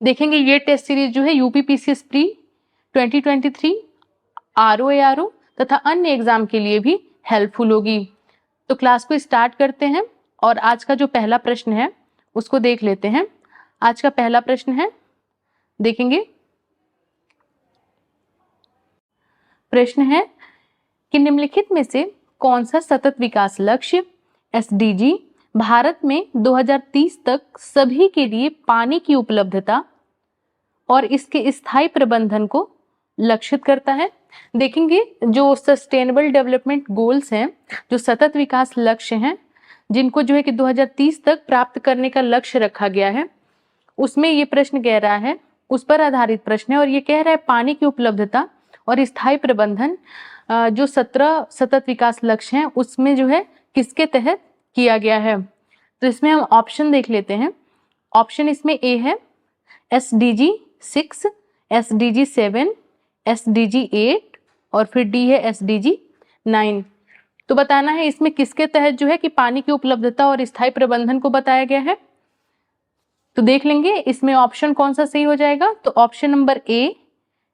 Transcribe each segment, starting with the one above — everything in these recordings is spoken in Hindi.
देखेंगे ये टेस्ट सीरीज जो है यूपीपीसीएस प्री 2023, आरओ तथा अन्य एग्जाम के लिए भी हेल्पफुल होगी। तो क्लास को स्टार्ट करते हैं और आज का जो पहला प्रश्न है उसको देख लेते हैं। आज का पहला प्रश्न है, देखेंगे प्रश्न है कि निम्नलिखित में से कौन सा सतत विकास लक्ष्य एसडीजी भारत में 2030 तक सभी के लिए पानी की उपलब्धता और इसके स्थायी प्रबंधन को लक्षित करता है। देखेंगे जो सस्टेनेबल डेवलपमेंट गोल्स हैं, जो सतत विकास लक्ष्य हैं, जिनको जो है कि 2030 तक प्राप्त करने का लक्ष्य रखा गया है, उसमें ये प्रश्न कह रहा है, उस पर आधारित प्रश्न है और ये कह रहा है पानी की उपलब्धता और स्थायी प्रबंधन जो 17 सतत विकास लक्ष्य हैं उसमें जो है किसके तहत किया गया है। तो इसमें हम ऑप्शन देख लेते हैं। ऑप्शन इसमें ए है एसडीजी 6, एसडीजी 7, एसडीजी 8 और फिर डी है एसडीजी 9। तो बताना है इसमें किसके तहत जो है कि पानी की उपलब्धता और स्थायी प्रबंधन को बताया गया है। तो देख लेंगे इसमें ऑप्शन कौन सा सही हो जाएगा। तो ऑप्शन नंबर ए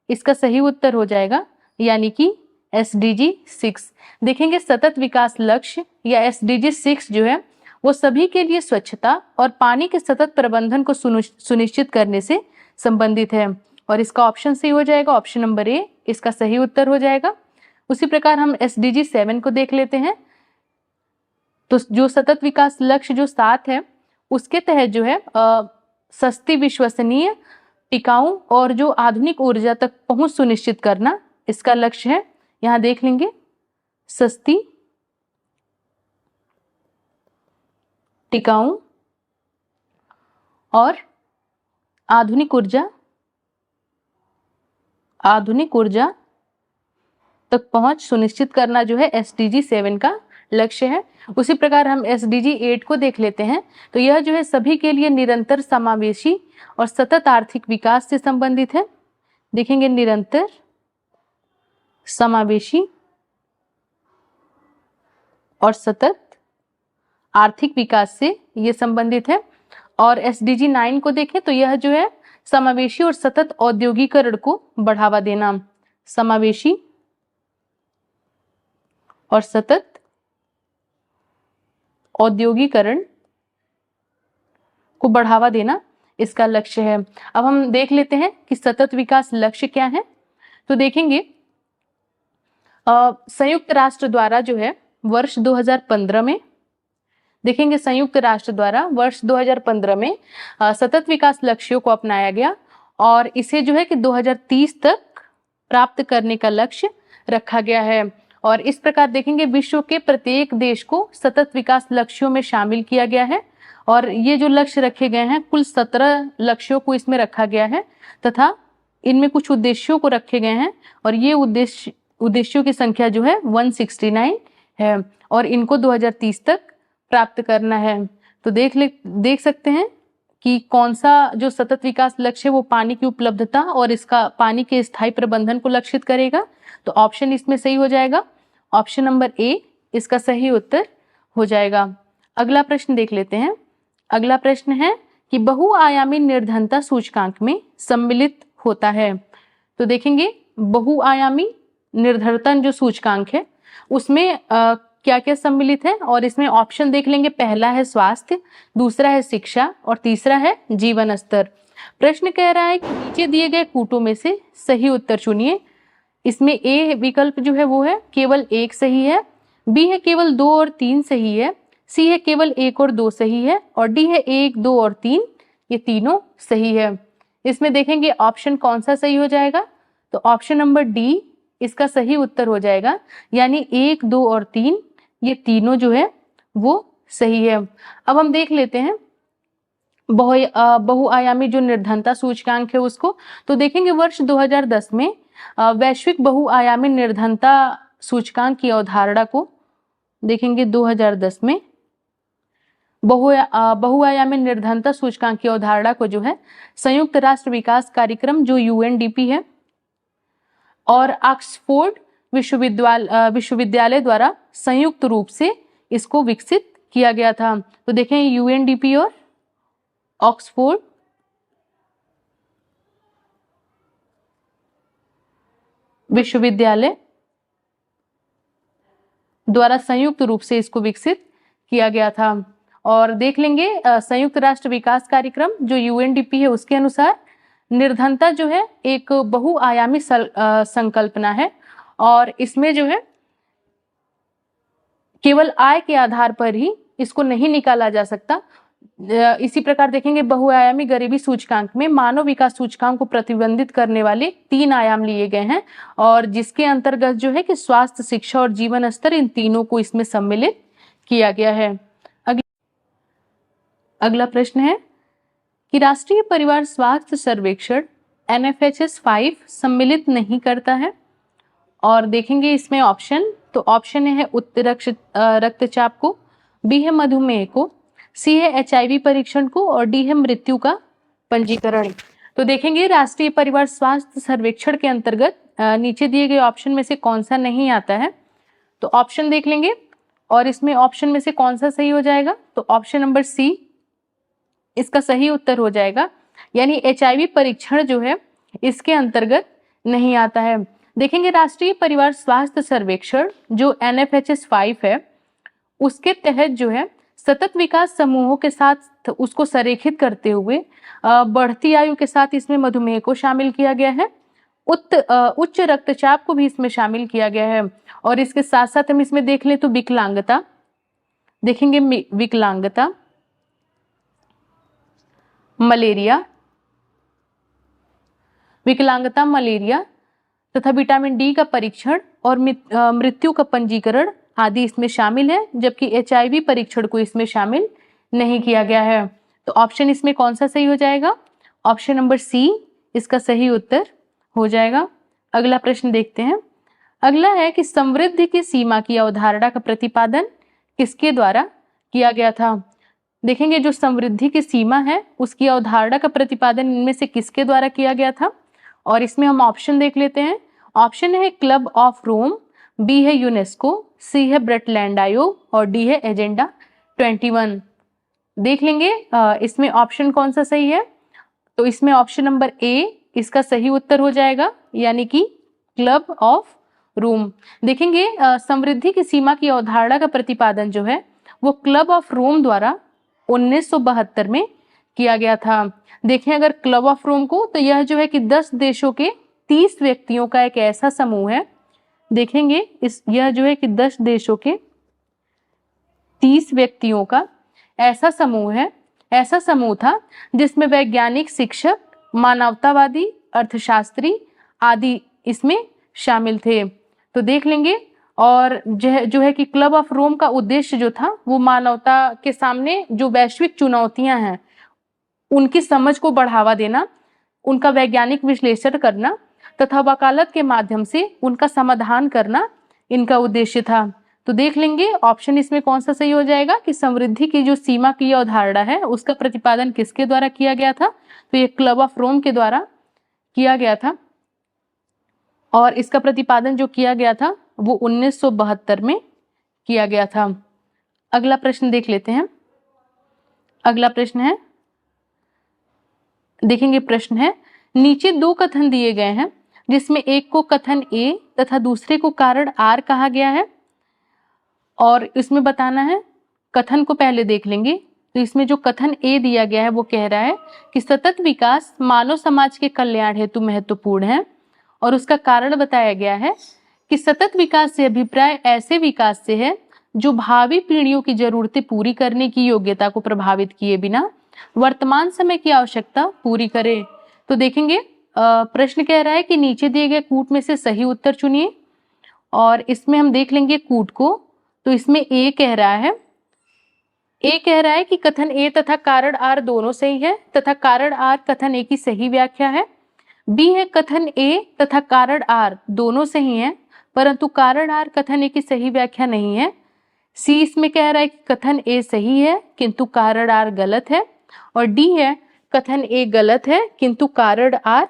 इसका सही उत्तर हो जाएगा, यानी कि एसडीजी 6। देखेंगे सतत विकास लक्ष्य या एसडीजी 6 जो है वो सभी के लिए स्वच्छता और पानी के सतत प्रबंधन को सुनिश्चित करने से संबंधित है और इसका ऑप्शन सही हो जाएगा, ऑप्शन नंबर ए इसका सही उत्तर हो जाएगा। उसी प्रकार हम एसडीजी 7 को देख लेते हैं। तो जो सतत विकास लक्ष्य जो 7 है उसके तहत जो है सस्ती, विश्वसनीय, टिकाऊ और जो आधुनिक ऊर्जा तक पहुंच सुनिश्चित करना इसका लक्ष्य है। यहां देख लेंगे सस्ती, टिकाऊ और आधुनिक ऊर्जा तक पहुंच सुनिश्चित करना जो है एसडीजी 7 का लक्ष्य है। उसी प्रकार हम एसडीजी 8 को देख लेते हैं। तो यह जो है सभी के लिए निरंतर, समावेशी और सतत आर्थिक विकास से संबंधित है। देखेंगे निरंतर, समावेशी और सतत आर्थिक विकास से ये संबंधित है। और एसडीजी 9 को देखें तो यह जो है समावेशी और सतत औद्योगिकरण को बढ़ावा देना, समावेशी और सतत औद्योगिकरण को बढ़ावा देना इसका लक्ष्य है। अब हम देख लेते हैं कि सतत विकास लक्ष्य क्या है। तो देखेंगे संयुक्त राष्ट्र द्वारा जो है वर्ष 2015 में, देखेंगे संयुक्त राष्ट्र द्वारा वर्ष 2015 में सतत विकास लक्ष्यों को अपनाया गया और इसे जो है कि 2030 तक प्राप्त करने का लक्ष्य रखा गया है। और इस प्रकार देखेंगे विश्व के प्रत्येक देश को सतत विकास लक्ष्यों में शामिल किया गया है और ये जो लक्ष्य रखे गए हैं कुल 17 लक्ष्यों को इसमें रखा गया है तथा इनमें कुछ उद्देश्यों को रखे गए हैं और ये उद्देश्यों की संख्या जो है 169 है और इनको 2030 तक प्राप्त करना है। तो देख सकते हैं कि कौन सा जो सतत विकास लक्ष्य है वो पानी की उपलब्धता और इसका पानी के स्थायी प्रबंधन को लक्षित करेगा। तो ऑप्शन इसमें सही हो जाएगा, ऑप्शन नंबर ए इसका सही उत्तर हो जाएगा। अगला प्रश्न देख लेते हैं। अगला प्रश्न है कि बहुआयामी निर्धनता सूचकांक में सम्मिलित होता है। तो देखेंगे बहुआयामी निर्धनता जो सूचकांक है उसमें क्या क्या सम्मिलित है और इसमें ऑप्शन देख लेंगे। पहला है स्वास्थ्य, दूसरा है शिक्षा और तीसरा है जीवन स्तर। प्रश्न कह रहा है कि नीचे दिए गए कूटों में से सही उत्तर चुनिए। इसमें ए विकल्प जो है वो है केवल 1 सही है, बी है केवल 2 और 3 सही है, सी है केवल 1 और 2 सही है और डी है 1, 2 और 3 ये तीनों सही है। इसमें देखेंगे ऑप्शन कौन सा सही हो जाएगा। तो ऑप्शन नंबर डी इसका सही उत्तर हो जाएगा, यानी 1, 2 और 3 ये तीनों जो है वो सही है। अब हम देख लेते हैं बहुआयामी जो निर्धनता सूचकांक है उसको। तो देखेंगे वर्ष 2010 में वैश्विक बहुआयामी निर्धनता सूचकांक की अवधारणा को देखेंगे। 2010 में बहुआयामी निर्धनता सूचकांक की अवधारणा को जो है संयुक्त राष्ट्र विकास कार्यक्रम जो यूएनडीपी है और ऑक्सफोर्ड विश्वविद्यालय द्वारा संयुक्त रूप से इसको विकसित किया गया था। तो देखें यूएनडीपी और ऑक्सफोर्ड विश्वविद्यालय द्वारा संयुक्त रूप से इसको विकसित किया गया था। और देख लेंगे संयुक्त राष्ट्र विकास कार्यक्रम जो यूएनडीपी है उसके अनुसार निर्धनता जो है एक बहुआयामी संकल्पना है और इसमें जो है केवल आय के आधार पर ही इसको नहीं निकाला जा सकता। इसी प्रकार देखेंगे बहुआयामी गरीबी सूचकांक में मानव विकास सूचकांक को प्रतिबंधित करने वाले 3 आयाम लिए गए हैं और जिसके अंतर्गत जो है कि स्वास्थ्य, शिक्षा और जीवन स्तर, इन तीनों को इसमें सम्मिलित किया गया है। अगला प्रश्न है कि राष्ट्रीय परिवार स्वास्थ्य सर्वेक्षण NFHS 5 सम्मिलित नहीं करता है और देखेंगे इसमें ऑप्शन, तो ऑप्शन है उच्च रक्तचाप को, बी है मधुमेह को, सी है HIV परीक्षण को और डी है मृत्यु का पंजीकरण। तो देखेंगे राष्ट्रीय परिवार स्वास्थ्य सर्वेक्षण के अंतर्गत नीचे दिए गए ऑप्शन में से कौन सा नहीं आता है। तो ऑप्शन देख लेंगे और इसमें ऑप्शन में से कौन सा सही हो जाएगा, तो ऑप्शन नंबर सी इसका सही उत्तर हो जाएगा, यानी HIV परीक्षण जो है इसके अंतर्गत नहीं आता है। देखेंगे राष्ट्रीय परिवार स्वास्थ्य सर्वेक्षण जो NFHS 5 है उसके तहत जो है सतत विकास समूहों के साथ उसको संरेखित करते हुए बढ़ती आयु के साथ इसमें मधुमेह को शामिल किया गया है, उच्च रक्तचाप को भी इसमें शामिल किया गया है और इसके साथ साथ हम इसमें देख लें तो विकलांगता, देखेंगे विकलांगता, मलेरिया, विकलांगता, मलेरिया तथा विटामिन डी का परीक्षण और मृत्यु का पंजीकरण आदि इसमें शामिल है, जबकि HIV परीक्षण को इसमें शामिल नहीं किया गया है। तो ऑप्शन इसमें कौन सा सही हो जाएगा, ऑप्शन नंबर सी इसका सही उत्तर हो जाएगा। अगला प्रश्न देखते हैं। अगला है कि समृद्धि की सीमा की अवधारणा का प्रतिपादन किसके द्वारा किया गया था। देखेंगे जो समृद्धि की सीमा है उसकी अवधारणा का प्रतिपादन इनमें से किसके द्वारा किया गया था और इसमें हम ऑप्शन देख लेते हैं। ऑप्शन है क्लब ऑफ रोम, बी है यूनेस्को, सी है ब्रटलैंड आयोग और डी है एजेंडा 21। देख लेंगे इसमें ऑप्शन कौन सा सही है, तो इसमें ऑप्शन नंबर ए इसका सही उत्तर हो जाएगा, यानी कि क्लब ऑफ रोम। देखेंगे समृद्धि की सीमा की अवधारणा का प्रतिपादन जो है वो क्लब ऑफ रोम द्वारा 1972 में किया गया था। देखें अगर क्लब ऑफ रोम को, तो यह जो है कि 10 देशों के 30 व्यक्तियों का एक ऐसा समूह है। देखेंगे यह जो है कि 10 देशों के 30 व्यक्तियों का ऐसा समूह है, ऐसा समूह था जिसमें वैज्ञानिक, शिक्षक, मानवतावादी, अर्थशास्त्री आदि इसमें शामिल थे। तो देख लेंगे और जो है कि क्लब ऑफ रोम का उद्देश्य जो था वो मानवता के सामने जो वैश्विक चुनौतियां हैं उनकी समझ को बढ़ावा देना, उनका वैज्ञानिक विश्लेषण करना तथा वकालत के माध्यम से उनका समाधान करना इनका उद्देश्य था। तो देख लेंगे ऑप्शन इसमें कौन सा सही हो जाएगा कि समृद्धि की जो सीमा की अवधारणा है उसका प्रतिपादन किसके द्वारा किया गया था, तो ये क्लब ऑफ रोम के द्वारा किया गया था और इसका प्रतिपादन जो किया गया था वो 1972 में किया गया था। अगला प्रश्न देख लेते हैं। अगला प्रश्न है, देखेंगे प्रश्न है, नीचे 2 कथन दिए गए हैं जिसमें एक को कथन A तथा दूसरे को कारण R कहा गया है और इसमें बताना है। कथन को पहले देख लेंगे। तो इसमें जो कथन A दिया गया है वो कह रहा है कि सतत विकास मानव समाज के कल्याण हेतु महत्वपूर्ण है और उसका कारण बताया गया है कि सतत विकास से अभिप्राय ऐसे विकास से है जो भावी पीढ़ियों की जरूरतें पूरी करने की योग्यता को प्रभावित किए बिना वर्तमान समय की आवश्यकता पूरी करे। तो देखेंगे प्रश्न कह रहा है कि नीचे दिए गए कूट में से सही उत्तर चुनिए और इसमें हम देख लेंगे कूट को। तो इसमें ए कह रहा है कि कथन ए तथा कारण आर दोनों सही है तथा कारण आर कथन ए की सही व्याख्या है। बी है कथन ए तथा कारण आर दोनों सही हैं परंतु कारण आर कथन ए की सही व्याख्या नहीं है। सी इसमें कह रहा है कि कथन ए सही है किंतु कारण आर गलत है और डी है कथन ए गलत है किंतु कारण आर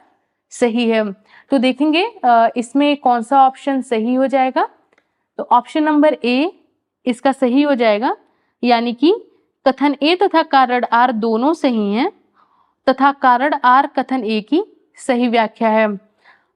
सही है। तो देखेंगे इसमें कौन सा ऑप्शन सही हो जाएगा, तो ऑप्शन नंबर ए इसका सही हो जाएगा, यानी कि कथन ए तथा कारण आर दोनों सही हैं तथा कारण आर कथन ए की सही व्याख्या है।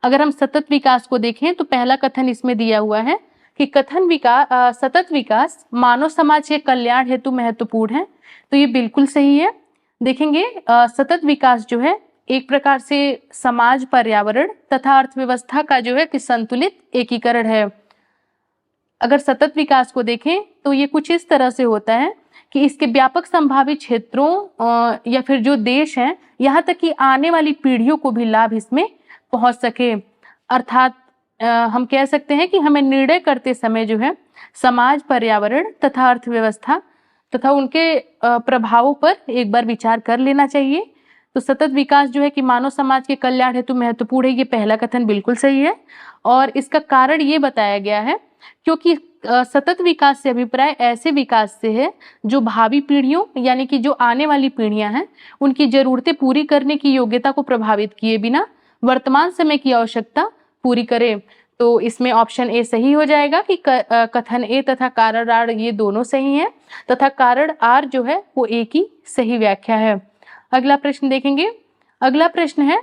अगर हम सतत विकास को देखें तो पहला कथन इसमें दिया हुआ है कि सतत विकास मानव समाज के कल्याण हेतु महत्वपूर्ण है। तो ये बिल्कुल सही है। देखेंगे सतत विकास जो है एक प्रकार से समाज, पर्यावरण तथा अर्थव्यवस्था का जो है कि संतुलित एकीकरण है। अगर सतत विकास को देखें तो ये कुछ इस तरह से होता है कि इसके व्यापक संभावित क्षेत्रों या फिर जो देश हैं, यहाँ तक कि आने वाली पीढ़ियों को भी लाभ इसमें पहुंच सके। अर्थात हम कह सकते हैं कि हमें निर्णय करते समय जो है समाज, पर्यावरण तथा अर्थव्यवस्था तथा उनके प्रभावों पर एक बार विचार कर लेना चाहिए। तो सतत विकास जो है कि मानव समाज के कल्याण हेतु महत्वपूर्ण है, ये पहला कथन बिल्कुल सही है। और इसका कारण ये बताया गया है क्योंकि सतत विकास से अभिप्राय ऐसे विकास से है जो भावी पीढ़ियों यानी कि जो आने वाली पीढ़ियां हैं उनकी जरूरतें पूरी करने की योग्यता को प्रभावित किए बिना वर्तमान समय की आवश्यकता पूरी करे। तो इसमें ऑप्शन ए सही हो जाएगा कि कथन ए तथा कारण आर ये दोनों सही हैं तथा कारण आर जो है वो ए की सही व्याख्या है। अगला प्रश्न देखेंगे। अगला प्रश्न है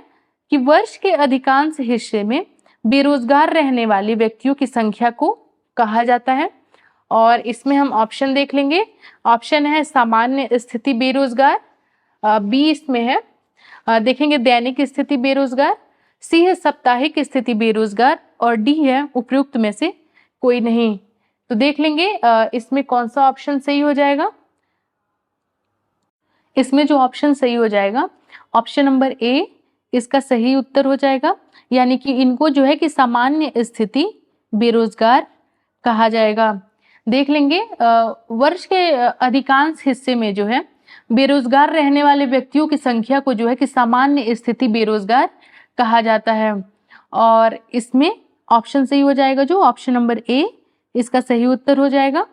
कि वर्ष के अधिकांश हिस्से में बेरोजगार रहने वाले व्यक्तियों की संख्या को कहा जाता है। और इसमें हम ऑप्शन देख लेंगे। ऑप्शन है सामान्य स्थिति बेरोजगार, बी इसमें है देखेंगे दैनिक स्थिति बेरोजगार, सी है साप्ताहिक स्थिति बेरोजगार और डी है उपयुक्त में से कोई नहीं। तो देख लेंगे इसमें कौन सा ऑप्शन सही हो जाएगा। इसमें जो ऑप्शन सही हो जाएगा ऑप्शन नंबर ए इसका सही उत्तर हो जाएगा, यानी कि इनको जो है कि सामान्य स्थिति बेरोजगार कहा जाएगा। देख लेंगे वर्ष के अधिकांश हिस्से में जो है बेरोजगार रहने वाले व्यक्तियों की संख्या को जो है कि सामान्य स्थिति बेरोजगार कहा जाता है। और इसमें ऑप्शन सही हो जाएगा जो ऑप्शन नंबर ए इसका सही उत्तर हो जाएगा।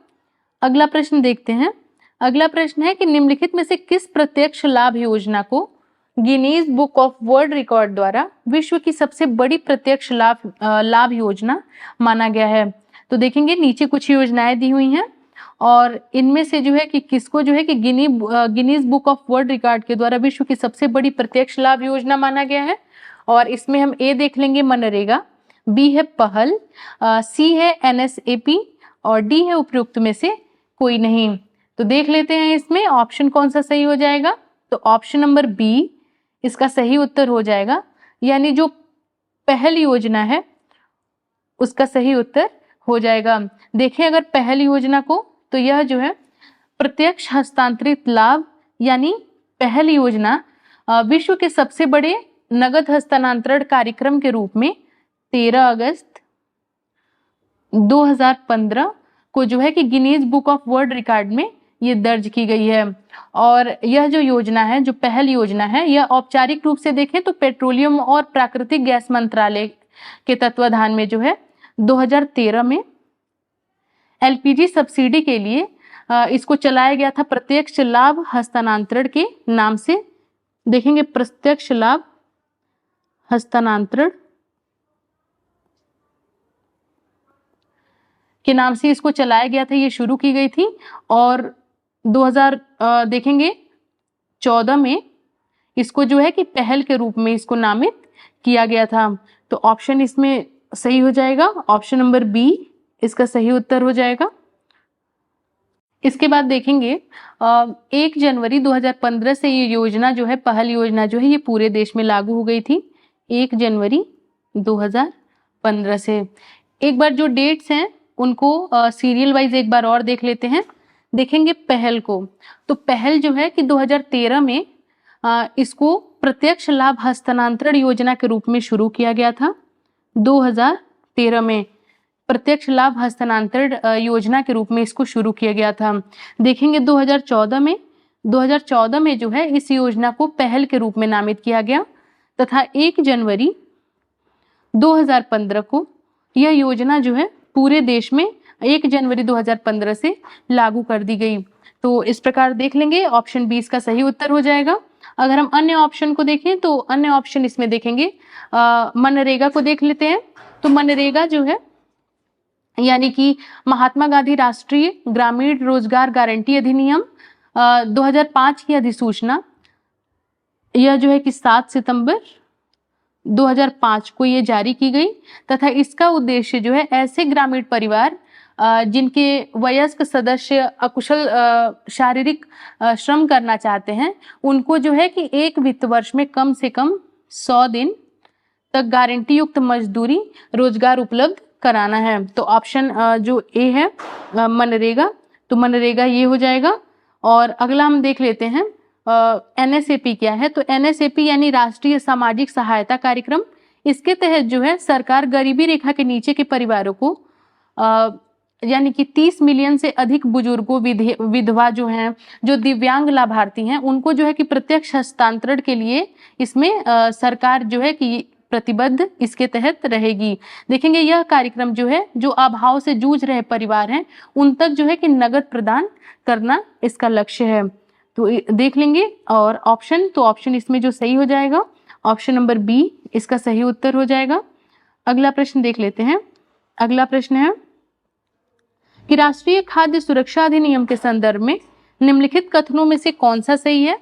अगला प्रश्न देखते हैं। अगला प्रश्न है कि निम्नलिखित में से किस प्रत्यक्ष लाभ योजना को Guinness book of world record द्वारा विश्व की सबसे बड़ी प्रत्यक्ष लाभ योजना माना गया है। तो देखेंगे नीचे कुछ योजनाएं दी हुई हैं और इनमें से जो है कि किसको जो है कि Guinness book of world record के द्वारा विश्व की सबसे बड़ी प्रत्यक्ष लाभ योजना माना गया है। और इसमें हम ए देख लेंगे मनरेगा, बी है पहल, सी है NSAP और डी है उपयुक्त में से कोई नहीं। तो देख लेते हैं इसमें ऑप्शन कौन सा सही हो जाएगा। तो ऑप्शन नंबर बी इसका सही उत्तर हो जाएगा, यानी जो पहल योजना है उसका सही उत्तर हो जाएगा। देखें अगर पहल योजना को तो यह जो है प्रत्यक्ष हस्तांतरित लाभ यानी पहल योजना विश्व के सबसे बड़े नगद हस्तांतरण कार्यक्रम के रूप में 13 अगस्त 2015 को जो है कि Guinness book of world record में ये दर्ज की गई है। और यह जो योजना है, जो पहल योजना है, यह औपचारिक रूप से देखें तो पेट्रोलियम और प्राकृतिक गैस मंत्रालय के तत्वाधान में जो है 2013 में LPG सब्सिडी के लिए इसको चलाया गया था प्रत्यक्ष लाभ हस्तांतरण के नाम से। देखेंगे प्रत्यक्ष लाभ हस्तांतरण के नाम से इसको चलाया गया था, ये शुरू की गई थी। और 2000 देखेंगे 14 में इसको जो है कि पहल के रूप में इसको नामित किया गया था। तो ऑप्शन इसमें सही हो जाएगा, ऑप्शन नंबर बी इसका सही उत्तर हो जाएगा। इसके बाद देखेंगे 1 जनवरी 2015 से ये योजना जो है, पहल योजना जो है, ये पूरे देश में लागू हो गई थी 1 जनवरी 2015 से। एक बार जो डेट्स हैं उनको सीरियल वाइज एक बार और देख लेते हैं। देखेंगे पहल को, तो पहल जो है कि 2013 में इसको प्रत्यक्ष लाभ हस्तांतरण योजना के रूप में शुरू किया गया था। 2013 में प्रत्यक्ष लाभ हस्तांतरण योजना के रूप में इसको शुरू किया गया था। देखेंगे 2014 में जो है इस योजना को पहल के रूप में नामित किया गया तथा 1 जनवरी 2015 को यह योजना जो है पूरे देश में 1 जनवरी 2015 से लागू कर दी गई। तो इस प्रकार देख लेंगे ऑप्शन 20 का सही उत्तर हो जाएगा। अगर हम अन्य ऑप्शन को देखें तो अन्य ऑप्शन इसमें देखेंगे मनरेगा को देख लेते हैं। तो मनरेगा जो है यानी कि महात्मा गांधी राष्ट्रीय ग्रामीण रोजगार गारंटी अधिनियम 2005 की अधिसूचना, यह जो है कि 7 सितंबर 2005 को ये जारी की गई तथा इसका उद्देश्य जो है ऐसे ग्रामीण परिवार जिनके वयस्क सदस्य अकुशल शारीरिक श्रम करना चाहते हैं, उनको जो है कि एक वित्त वर्ष में कम से कम 100 दिन तक गारंटी युक्त मजदूरी रोजगार उपलब्ध कराना है। तो ऑप्शन जो ए है मनरेगा, तो मनरेगा ये हो जाएगा। और अगला हम देख लेते हैं एनएसएपी क्या है। तो एनएसएपी यानी राष्ट्रीय सामाजिक सहायता कार्यक्रम, इसके तहत जो है सरकार गरीबी रेखा के नीचे के परिवारों को यानी कि 30 मिलियन से अधिक बुजुर्गों, विधवा जो हैं, जो दिव्यांग लाभार्थी हैं, उनको जो है कि प्रत्यक्ष हस्तांतरण के लिए इसमें सरकार जो है कि प्रतिबद्ध इसके तहत रहेगी। देखेंगे यह कार्यक्रम जो है, जो अभाव से जूझ रहे परिवार हैं उन तक जो है कि नगद प्रदान करना इसका लक्ष्य है। तो देख लेंगे। और ऑप्शन, तो ऑप्शन इसमें जो सही हो जाएगा ऑप्शन नंबर बी इसका सही उत्तर हो जाएगा। अगला प्रश्न देख लेते हैं। अगला प्रश्न है कि राष्ट्रीय खाद्य सुरक्षा अधिनियम के संदर्भ में निम्नलिखित कथनों में से कौन सा सही है।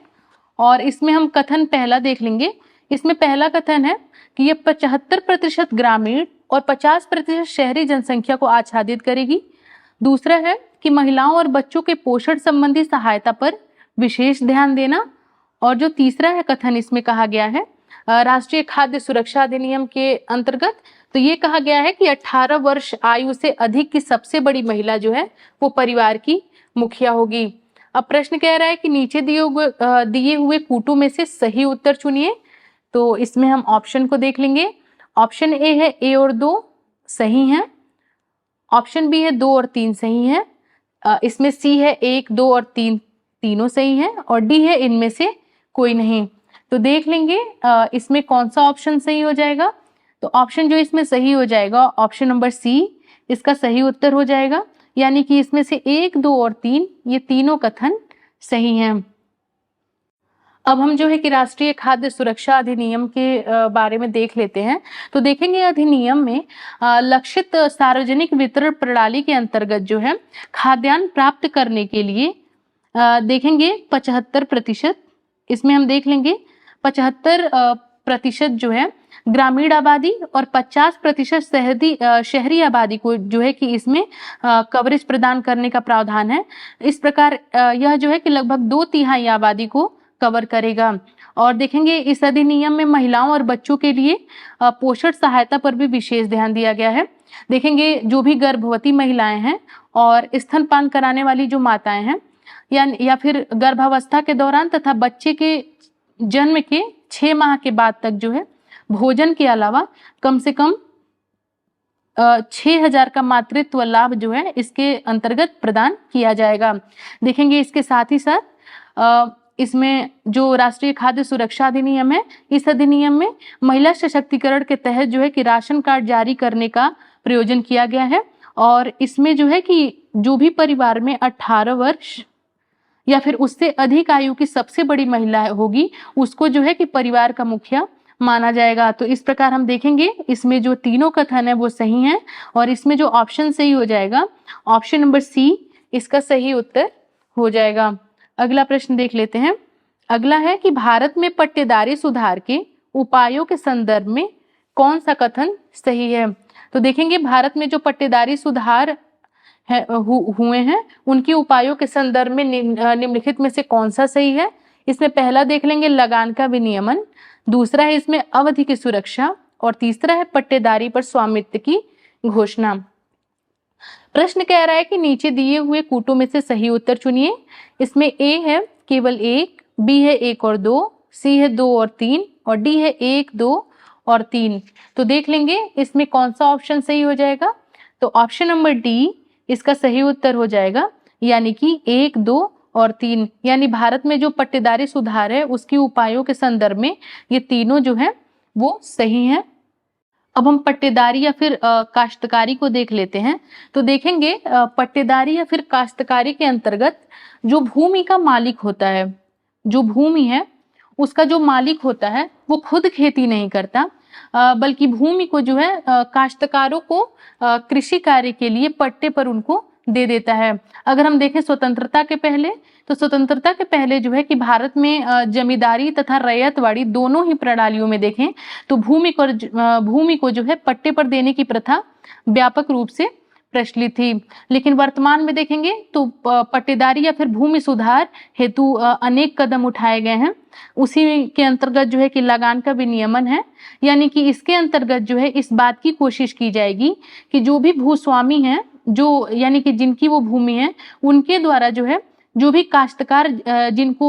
और इसमें हम कथन पहला देख लेंगे। इसमें पहला कथन है कि यह 75% ग्रामीण और 50% शहरी जनसंख्या को आच्छादित करेगी। दूसरा है कि महिलाओं और बच्चों के पोषण संबंधी सहायता पर विशेष ध्यान देना। और जो तीसरा है कथन इसमें कहा गया है राष्ट्रीय खाद्य सुरक्षा अधिनियम के अंतर्गत, तो ये कहा गया है कि 18 वर्ष आयु से अधिक की सबसे बड़ी महिला जो है वो परिवार की मुखिया होगी। अब प्रश्न कह रहा है कि नीचे दिए हुए कूटों में से सही उत्तर चुनिए। तो इसमें हम ऑप्शन को देख लेंगे। ऑप्शन ए है ए और 2 सही हैं। ऑप्शन बी है 2 और 3 सही हैं। इसमें सी है 1, 2 और 3 तीनों सही हैं। और डी है इनमें से कोई नहीं। तो देख लेंगे इसमें कौन सा ऑप्शन सही हो जाएगा। तो ऑप्शन जो इसमें सही हो जाएगा ऑप्शन नंबर सी इसका सही उत्तर हो जाएगा। यानी कि इसमें से 1, 2 और 3 ये तीनों कथन सही हैं। अब हम जो है कि राष्ट्रीय खाद्य सुरक्षा अधिनियम के बारे में देख लेते हैं। तो देखेंगे अधिनियम में लक्षित सार्वजनिक वितरण प्रणाली के अंतर्गत जो है खाद्यान्न प्राप्त करने के लिए देखेंगे 75%, इसमें हम देख लेंगे 75% जो है ग्रामीण आबादी और 50% शहरी आबादी को जो है कि इसमें कवरेज प्रदान करने का प्रावधान है। इस प्रकार यह जो है कि लगभग 2/3 आबादी को कवर करेगा। और देखेंगे इस अधिनियम में महिलाओं और बच्चों के लिए पोषण सहायता पर भी विशेष ध्यान दिया गया है। देखेंगे जो भी गर्भवती महिलाएं हैं और स्तनपान कराने वाली जो माताएं हैं या फिर गर्भावस्था के दौरान तथा बच्चे के जन्म के 6 माह के बाद तक जो है भोजन के अलावा कम से कम 6000 का मातृत्व लाभ जो है इसके अंतर्गत प्रदान किया जाएगा। देखेंगे इसके साथ ही साथ इसमें जो राष्ट्रीय खाद्य सुरक्षा अधिनियम है, इस अधिनियम में महिला सशक्तिकरण के तहत जो है कि राशन कार्ड जारी करने का प्रयोजन किया गया है। और इसमें जो है कि जो भी परिवार में 18 वर्ष या फिर उससे अधिक आयु की सबसे बड़ी महिला होगी उसको जो है कि परिवार का मुखिया माना जाएगा। तो इस प्रकार हम देखेंगे इसमें जो तीनों कथन है वो सही हैं। और इसमें जो ऑप्शन सही हो जाएगा ऑप्शन नंबर सी इसका सही उत्तर हो जाएगा। अगला प्रश्न देख लेते हैं। अगला है कि भारत में पट्टेदारी सुधार के उपायों के संदर्भ में कौन सा कथन सही है। तो देखेंगे भारत में जो पट्टेदारी सुधार हुए हैं उनके उपायों के संदर्भ में निम्नलिखित में से कौन सा सही है। इसमें पहला देख लेंगे लगान का विनियमन, दूसरा है इसमें अवधि की सुरक्षा और तीसरा है पट्टेदारी पर स्वामित्व की घोषणा। प्रश्न कह रहा है कि नीचे दिए हुए कूटों में से सही उत्तर चुनिए। इसमें ए है केवल 1, बी है 1 और 2, सी है 2 और 3 और डी है 1, 2 और 3। तो देख लेंगे इसमें कौन सा ऑप्शन सही हो जाएगा। तो ऑप्शन नंबर डी इसका सही उत्तर हो जाएगा। यानी कि 1, 2 और 3 यानी भारत में जो पट्टेदारी सुधार है उसके उपायों के संदर्भ में ये तीनों जो है वो सही हैं। अब हम पट्टेदारी या फिर काश्तकारी को देख लेते हैं। तो देखेंगे पट्टेदारी या फिर काश्तकारी के अंतर्गत जो भूमि का मालिक होता है, जो भूमि है उसका जो मालिक होता है वो खुद खेती नहीं करता, बल्कि भूमि को जो है काश्तकारों को कृषि कार्य के लिए पट्टे पर उनको दे देता है। अगर हम देखें स्वतंत्रता के पहले, तो स्वतंत्रता के पहले जो है कि भारत में जमींदारी तथा रैयतवाड़ी दोनों ही प्रणालियों में देखें तो भूमि को जो है पट्टे पर देने की प्रथा व्यापक रूप से प्रचलित थी। लेकिन वर्तमान में देखेंगे तो पट्टेदारी या फिर भूमि सुधार हेतु अनेक कदम उठाए गए हैं। उसी के अंतर्गत जो है कि लगान का विनियमन है, यानी कि इसके अंतर्गत जो है इस बात की कोशिश की जाएगी कि जो भी भूस्वामी हैं, जो यानी कि जिनकी वो भूमि है, उनके द्वारा जो है जो भी काश्तकार जिनको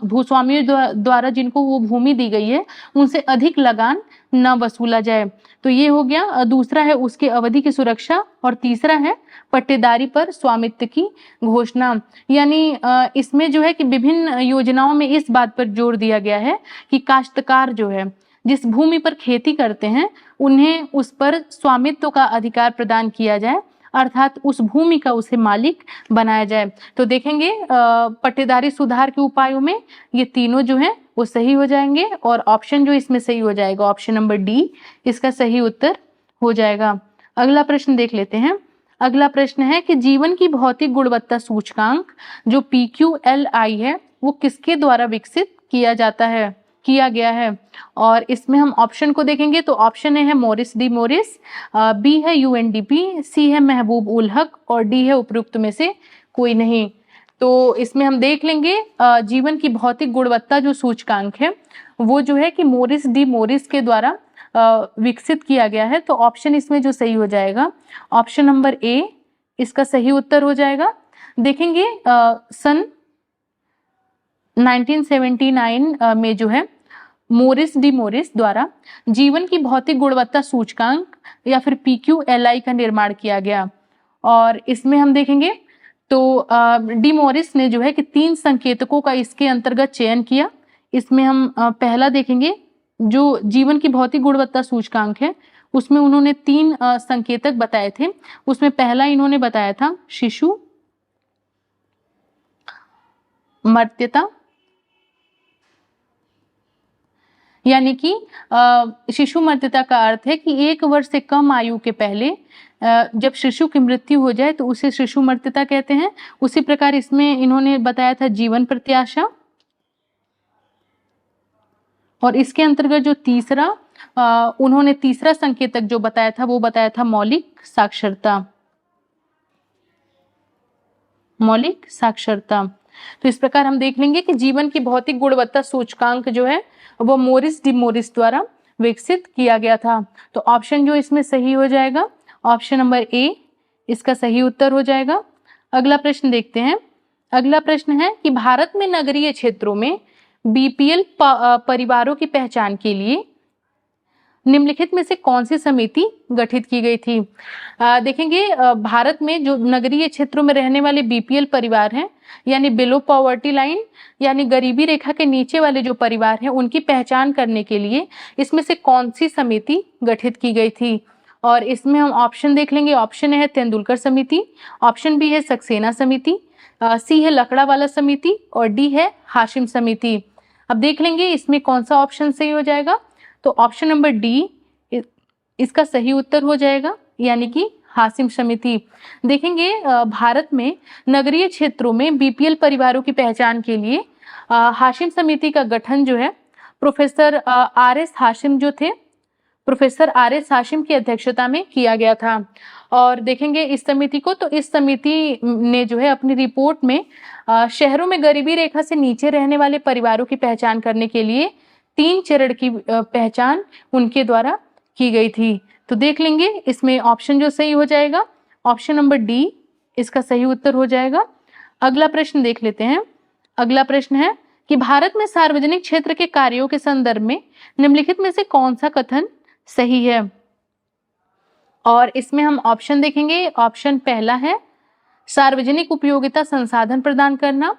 भूस्वामियों द्वारा जिनको वो भूमि दी गई है, उनसे अधिक लगान न वसूला जाए। तो ये हो गया। दूसरा है उसके अवधि की सुरक्षा, और तीसरा है पट्टेदारी पर स्वामित्व की घोषणा। यानी इसमें जो है कि विभिन्न योजनाओं में इस बात पर जोर दिया गया है कि काश्तकार जो है जिस भूमि पर खेती करते हैं उन्हें उस पर स्वामित्व का अधिकार प्रदान किया जाए, अर्थात उस भूमि का उसे मालिक बनाया जाए। तो देखेंगे पट्टेदारी सुधार के उपायों में ये तीनों जो हैं वो सही हो जाएंगे, और ऑप्शन जो इसमें सही हो जाएगा ऑप्शन नंबर डी इसका सही उत्तर हो जाएगा। अगला प्रश्न देख लेते हैं। अगला प्रश्न है कि जीवन की भौतिक गुणवत्ता सूचकांक जो PQLI है वो किसके द्वारा विकसित किया गया है। और इसमें हम ऑप्शन को देखेंगे तो ऑप्शन ए है मॉरिस डी मॉरिस, बी है UNDP, सी है महबूब उल हक, और डी है उपयुक्त में से कोई नहीं। तो इसमें हम देख लेंगे जीवन की भौतिक गुणवत्ता जो सूचकांक है वो जो है कि मॉरिस डी मॉरिस के द्वारा विकसित किया गया है। तो ऑप्शन इसमें जो सही हो जाएगा ऑप्शन नंबर ए इसका सही उत्तर हो जाएगा। देखेंगे सन 1979 में जो है मॉरिस डी मॉरिस द्वारा जीवन की भौतिक गुणवत्ता सूचकांक या फिर PQLI का निर्माण किया गया। और इसमें हम देखेंगे तो डी मॉरिस ने जो है कि 3 संकेतकों का इसके अंतर्गत चयन किया। इसमें हम पहला देखेंगे जो जीवन की भौतिक गुणवत्ता सूचकांक है उसमें उन्होंने 3 संकेतक बताए थे। उसमें पहला इन्होंने बताया था शिशु मर्त्यता, यानी कि शिशु मर्त्यता का अर्थ है कि 1 वर्ष से कम आयु के पहले जब शिशु की मृत्यु हो जाए तो उसे शिशु मर्त्यता कहते हैं। उसी प्रकार इसमें इन्होंने बताया था जीवन प्रत्याशा, और इसके अंतर्गत जो तीसरा उन्होंने तीसरा संकेतक जो बताया था वो बताया था मौलिक साक्षरता। तो इस प्रकार हम देख लेंगे कि जीवन की भौतिक गुणवत्ता सूचकांक जो है वो मॉरिस डी मॉरिस द्वारा विकसित किया गया था। तो ऑप्शन जो इसमें सही हो जाएगा ऑप्शन नंबर ए इसका सही उत्तर हो जाएगा। अगला प्रश्न देखते हैं। अगला प्रश्न है कि भारत में नगरीय क्षेत्रों में BPL परिवारों की पहचान के लिए निम्नलिखित में से कौन सी समिति गठित की गई थी। देखेंगे भारत में जो नगरीय क्षेत्रों में रहने वाले BPL परिवार हैं, यानी बिलो पॉवर्टी लाइन, यानी गरीबी रेखा के नीचे वाले जो परिवार हैं उनकी पहचान करने के लिए इसमें से कौन सी समिति गठित की गई थी। और इसमें हम ऑप्शन देख लेंगे। ऑप्शन है तेंदुलकर समिति, ऑप्शन बी है सक्सेना समिति, सी है लकड़ावाला समिति, और डी है हाशिम समिति। अब देख लेंगे इसमें कौन सा ऑप्शन सही हो जाएगा। तो ऑप्शन नंबर डी इसका सही उत्तर हो जाएगा, यानी कि हाशिम समिति। देखेंगे भारत में नगरीय क्षेत्रों में BPL परिवारों की पहचान के लिए हाशिम समिति का गठन जो है प्रोफेसर RS हाशिम जो थे, प्रोफेसर RS हाशिम की अध्यक्षता में किया गया था। और देखेंगे इस समिति को, तो इस समिति ने जो है अपनी रिपोर्ट में शहरों में गरीबी रेखा से नीचे रहने वाले परिवारों की पहचान करने के लिए 3 चरण की पहचान उनके द्वारा की गई थी। तो देख लेंगे इसमें ऑप्शन जो सही हो जाएगा ऑप्शन नंबर डी इसका सही उत्तर हो जाएगा। अगला प्रश्न देख लेते हैं। अगला प्रश्न है कि भारत में सार्वजनिक क्षेत्र के कार्यों के संदर्भ में निम्नलिखित में से कौन सा कथन सही है। और इसमें हम ऑप्शन देखेंगे। ऑप्शन पहला है सार्वजनिक उपयोगिता संसाधन प्रदान करना,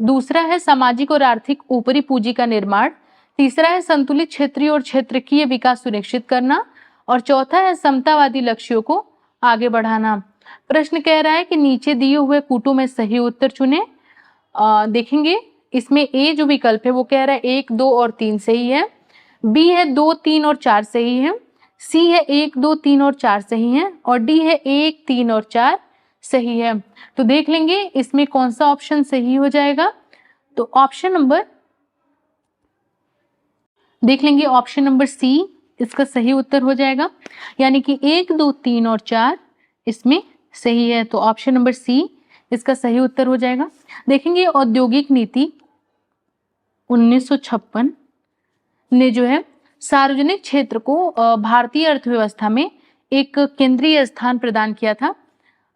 दूसरा है सामाजिक और आर्थिक ऊपरी पूंजी का निर्माण, तीसरा है संतुलित क्षेत्रीय और क्षेत्रकीय विकास सुनिश्चित करना, और चौथा है समतावादी लक्ष्यों को आगे बढ़ाना। प्रश्न कह रहा है कि नीचे दिए हुए कूटों में सही उत्तर चुने। देखेंगे इसमें ए जो विकल्प है वो कह रहा है 1, 2 और 3 सही है, बी है 2, 3 और 4 सही है, सी है 1, 2, 3 और 4 सही है, और डी है 1, 3 और 4 सही है। तो देख लेंगे इसमें कौन सा ऑप्शन सही हो जाएगा। तो ऑप्शन नंबर देख लेंगे, ऑप्शन नंबर सी इसका सही उत्तर हो जाएगा, यानी कि 1, 2, 3 और 4 इसमें सही है। तो ऑप्शन नंबर सी इसका सही उत्तर हो जाएगा। देखेंगे औद्योगिक नीति 1956 ने जो है सार्वजनिक क्षेत्र को भारतीय अर्थव्यवस्था में एक केंद्रीय स्थान प्रदान किया था।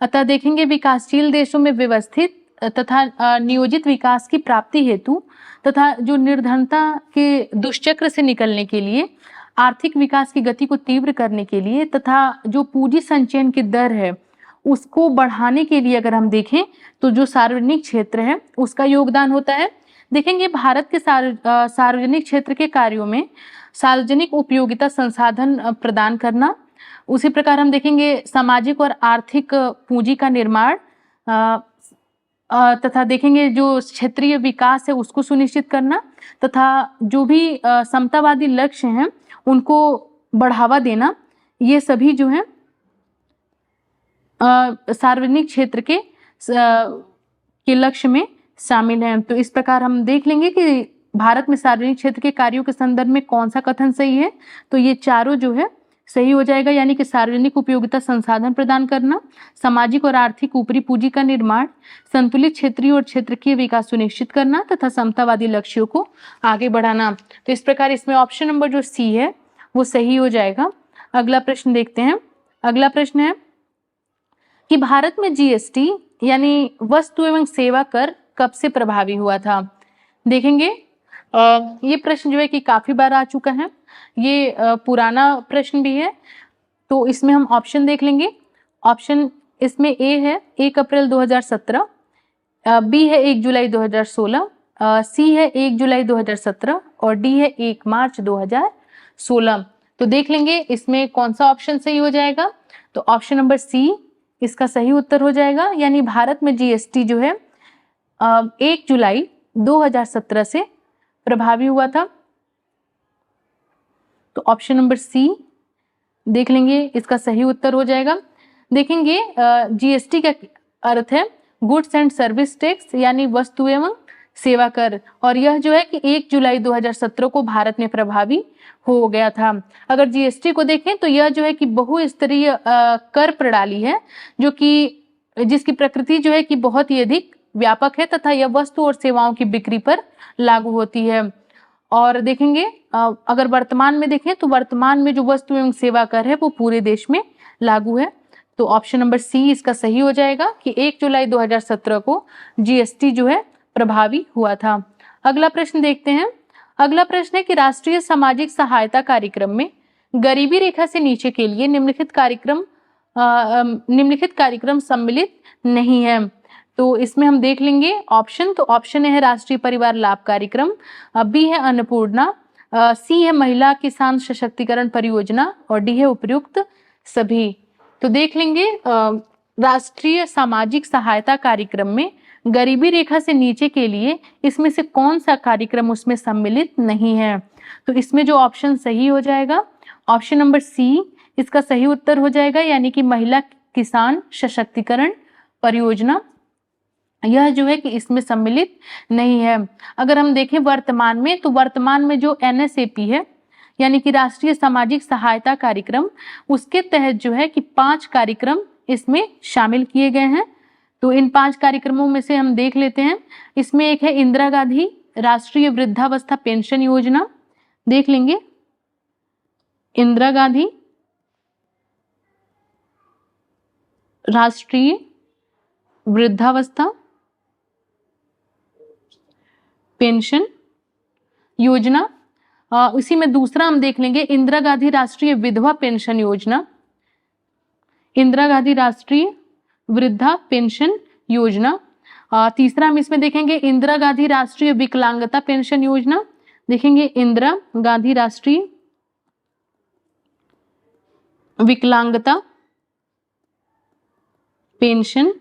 अतः देखेंगे विकासशील देशों में व्यवस्थित तथा नियोजित विकास की प्राप्ति हेतु तथा जो निर्धनता के दुष्चक्र से निकलने के लिए, आर्थिक विकास की गति को तीव्र करने के लिए तथा जो पूंजी संचयन की दर है उसको बढ़ाने के लिए अगर हम देखें तो जो सार्वजनिक क्षेत्र है उसका योगदान होता है। देखेंगे भारत के सार्वजनिक क्षेत्र के कार्यों में सार्वजनिक उपयोगिता संसाधन प्रदान करना, उसी प्रकार हम देखेंगे सामाजिक और आर्थिक पूंजी का निर्माण तथा देखेंगे जो क्षेत्रीय विकास है उसको सुनिश्चित करना तथा जो भी समतावादी लक्ष्य हैं उनको बढ़ावा देना, ये सभी जो है सार्वजनिक क्षेत्र के लक्ष्य में शामिल हैं। तो इस प्रकार हम देख लेंगे कि भारत में सार्वजनिक क्षेत्र के कार्यों के संदर्भ में कौन सा कथन सही है। तो ये चारों जो है सही हो जाएगा, यानी कि सार्वजनिक उपयोगिता संसाधन प्रदान करना, सामाजिक और आर्थिक ऊपरी पूंजी का निर्माण, संतुलित क्षेत्रीय और क्षेत्रकीय विकास सुनिश्चित करना तथा समतावादी लक्ष्यों को आगे बढ़ाना। तो इस प्रकार इसमें ऑप्शन नंबर जो सी है वो सही हो जाएगा। अगला प्रश्न देखते हैं। अगला प्रश्न है कि भारत में जीएसटी यानी वस्तु एवं सेवा कर कब से प्रभावी हुआ था। देखेंगे ये प्रश्न जो है कि काफी बार आ चुका है, ये पुराना प्रश्न भी है। तो इसमें हम ऑप्शन देख लेंगे। ऑप्शन इसमें ए है 1 अप्रैल 2017, बी है 1 जुलाई 2016, सी है 1 जुलाई 2017 और डी है 1 मार्च 2016। तो देख लेंगे इसमें कौन सा ऑप्शन सही हो जाएगा। तो ऑप्शन नंबर सी इसका सही उत्तर हो जाएगा, यानी भारत में जीएसटी जो है 1 जुलाई 2017 से प्रभावी हुआ था। तो ऑप्शन नंबर सी देख लेंगे इसका सही उत्तर हो जाएगा। देखेंगे जीएसटी का अर्थ है गुड्स एंड सर्विस टैक्स, यानी वस्तु एवं सेवा कर, और यह जो है कि 1 जुलाई 2017 को भारत में प्रभावी हो गया था। अगर जीएसटी को देखें तो यह जो है कि बहुस्तरीय कर प्रणाली है जो कि जिसकी प्रकृति जो है कि बहुत ही अधिक व्यापक है तथा यह वस्तु और सेवाओं की बिक्री पर लागू होती है। और देखेंगे अगर वर्तमान में देखें तो वर्तमान में जो वस्तु एवं सेवा कर है वो पूरे देश में लागू है। तो ऑप्शन नंबर सी इसका सही हो जाएगा कि 1 जुलाई 2017 को जीएसटी जो है प्रभावी हुआ था। अगला प्रश्न देखते हैं। अगला प्रश्न है कि राष्ट्रीय सामाजिक सहायता कार्यक्रम में गरीबी रेखा से नीचे के लिए निम्नलिखित कार्यक्रम सम्मिलित नहीं है। तो इसमें हम देख लेंगे ऑप्शन। तो ऑप्शन है राष्ट्रीय परिवार लाभ कार्यक्रम, बी है अन्नपूर्णा, सी है महिला किसान सशक्तिकरण परियोजना और डी है उपयुक्त सभी। तो देख लेंगे राष्ट्रीय सामाजिक सहायता कार्यक्रम में गरीबी रेखा से नीचे के लिए इसमें से कौन सा कार्यक्रम उसमें सम्मिलित नहीं है। तो इसमें जो ऑप्शन सही हो जाएगा ऑप्शन नंबर सी इसका सही उत्तर हो जाएगा, यानी कि महिला किसान सशक्तिकरण परियोजना, यह जो है कि इसमें सम्मिलित नहीं है। अगर हम देखें वर्तमान में तो वर्तमान में जो एनएसएपी है यानी कि राष्ट्रीय सामाजिक सहायता कार्यक्रम, उसके तहत जो है कि 5 कार्यक्रम इसमें शामिल किए गए हैं। तो इन 5 कार्यक्रमों में से हम देख लेते हैं। इसमें एक है इंदिरा गांधी राष्ट्रीय वृद्धावस्था पेंशन योजना, देख लेंगे इंदिरा गांधी राष्ट्रीय वृद्धावस्था पेंशन योजना। उसी में दूसरा हम देख लेंगे इंदिरा गांधी राष्ट्रीय विधवा पेंशन योजना, इंदिरा गांधी राष्ट्रीय वृद्धा पेंशन योजना। तीसरा हम इसमें देखेंगे इंदिरा गांधी राष्ट्रीय विकलांगता पेंशन योजना, देखेंगे इंदिरा गांधी राष्ट्रीय विकलांगता पेंशन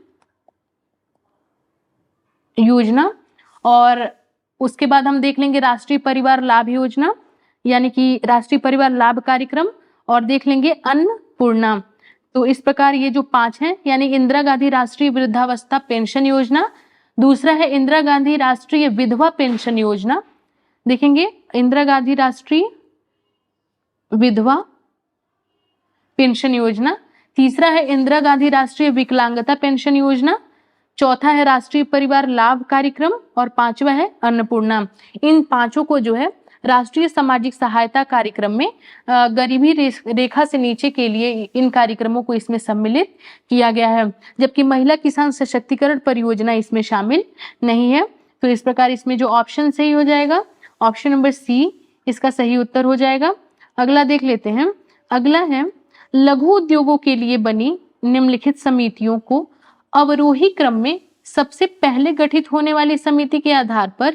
योजना। और उसके बाद हम देख लेंगे राष्ट्रीय परिवार लाभ योजना यानी कि राष्ट्रीय परिवार लाभ कार्यक्रम, और देख लेंगे अन्नपूर्णा। तो इस प्रकार ये जो 5 हैं, यानी इंदिरा गांधी राष्ट्रीय वृद्धावस्था पेंशन योजना, दूसरा है इंदिरा गांधी राष्ट्रीय विधवा पेंशन योजना, देखेंगे इंदिरा गांधी राष्ट्रीय विधवा पेंशन योजना, तीसरा है इंदिरा गांधी राष्ट्रीय विकलांगता पेंशन योजना, चौथा है राष्ट्रीय परिवार लाभ कार्यक्रम और पांचवा है अन्नपूर्णा। इन पांचों को जो है राष्ट्रीय सामाजिक सहायता कार्यक्रम में गरीबी रेखा से नीचे के लिए इन कार्यक्रमों को इसमें सम्मिलित किया गया है, जबकि महिला किसान सशक्तिकरण परियोजना इसमें शामिल नहीं है। तो इस प्रकार इसमें जो ऑप्शन सही हो जाएगा, ऑप्शन नंबर सी इसका सही उत्तर हो जाएगा। अगला देख लेते हैं। अगला है लघु उद्योगों के लिए बनी निम्नलिखित समितियों को अवरोही क्रम में सबसे पहले गठित होने वाली समिति के आधार पर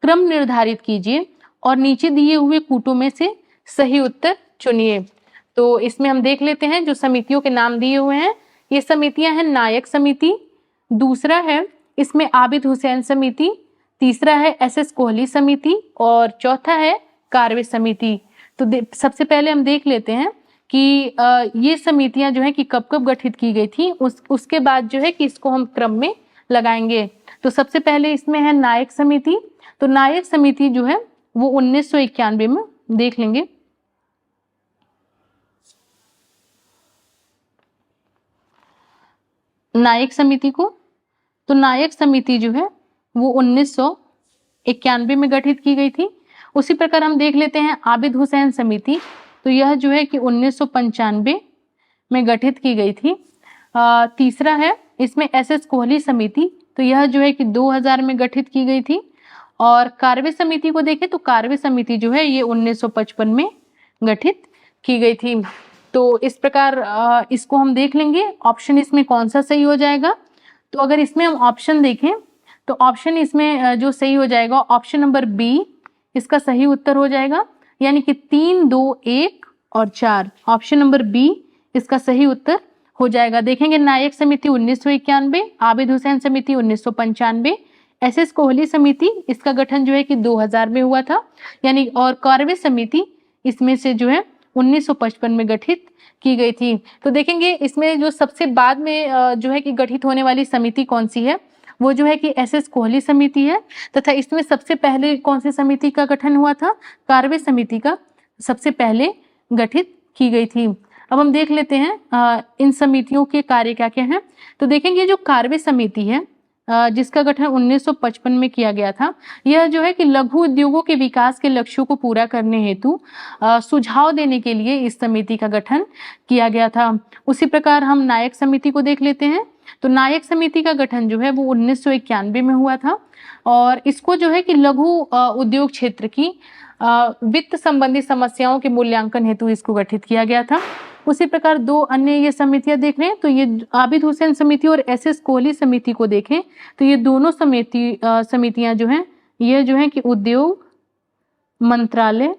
क्रम निर्धारित कीजिए और नीचे दिए हुए कूटों में से सही उत्तर चुनिए। तो इसमें हम देख लेते हैं जो समितियों के नाम दिए हुए हैं। ये समितियां हैं नायक समिति, दूसरा है इसमें आबिद हुसैन समिति, तीसरा है एसएस कोहली समिति और चौथा है कारवे समिति। तो सबसे पहले हम देख लेते हैं कि ये समितियां जो है कि कब कब गठित की गई थी, उसके बाद जो है कि इसको हम क्रम में लगाएंगे। तो सबसे पहले इसमें है नायक समिति। तो नायक समिति जो है वो 1991 में देख लेंगे। नायक समिति को, तो नायक समिति जो है वो 1991 में गठित की गई थी। उसी प्रकार हम देख लेते हैं आबिद हुसैन समिति, तो यह जो है कि 1995 में गठित की गई थी। तीसरा है इसमें एसएस कोहली समिति, तो यह जो है कि 2000 में गठित की गई थी। और कारवे समिति को देखें तो कारवे समिति जो है ये 1955 में गठित की गई थी। तो इस प्रकार इसको हम देख लेंगे ऑप्शन इसमें कौन सा सही हो जाएगा। तो अगर इसमें हम ऑप्शन देखें तो ऑप्शन इसमें जो सही हो जाएगा ऑप्शन नंबर बी इसका सही उत्तर हो जाएगा, यानी कि 3, 2, 1 और 4, ऑप्शन नंबर बी इसका सही उत्तर हो जाएगा। देखेंगे नायक समिति 1991, आबिद हुसैन समिति 1995, एसएस कोहली समिति इसका गठन जो है कि 2000 में हुआ था, यानी और कारवे समिति इसमें से जो है 1955 में गठित की गई थी। तो देखेंगे इसमें जो सबसे बाद में जो है कि गठित होने वाली समिति कौन सी है, वो जो है कि एसएस कोहली समिति है, तथा इसमें सबसे पहले कौन सी समिति का गठन हुआ था, कारवे समिति का सबसे पहले गठित की गई थी। अब हम देख लेते हैं इन समितियों के कार्य क्या क्या हैं। तो देखेंगे जो कारवे समिति है जिसका गठन 1955 में किया गया था, यह जो है कि लघु उद्योगों के विकास के लक्ष्यों को पूरा करने हेतु सुझाव देने के लिए इस समिति का गठन किया गया था। उसी प्रकार हम नायक समिति को देख लेते हैं। तो नायक समिति का गठन जो है वो 1991 में हुआ था और इसको जो है कि लघु उद्योग क्षेत्र की वित्त संबंधी समस्याओं के मूल्यांकन हेतु इसको गठित किया गया था। उसी प्रकार दो अन्य ये समितियां देख रहे हैं, तो ये आबिद हुसैन समिति और एसएस कोहली समिति को देखें तो ये दोनों समितियां जो हैं ये जो है कि उद्योग मंत्रालय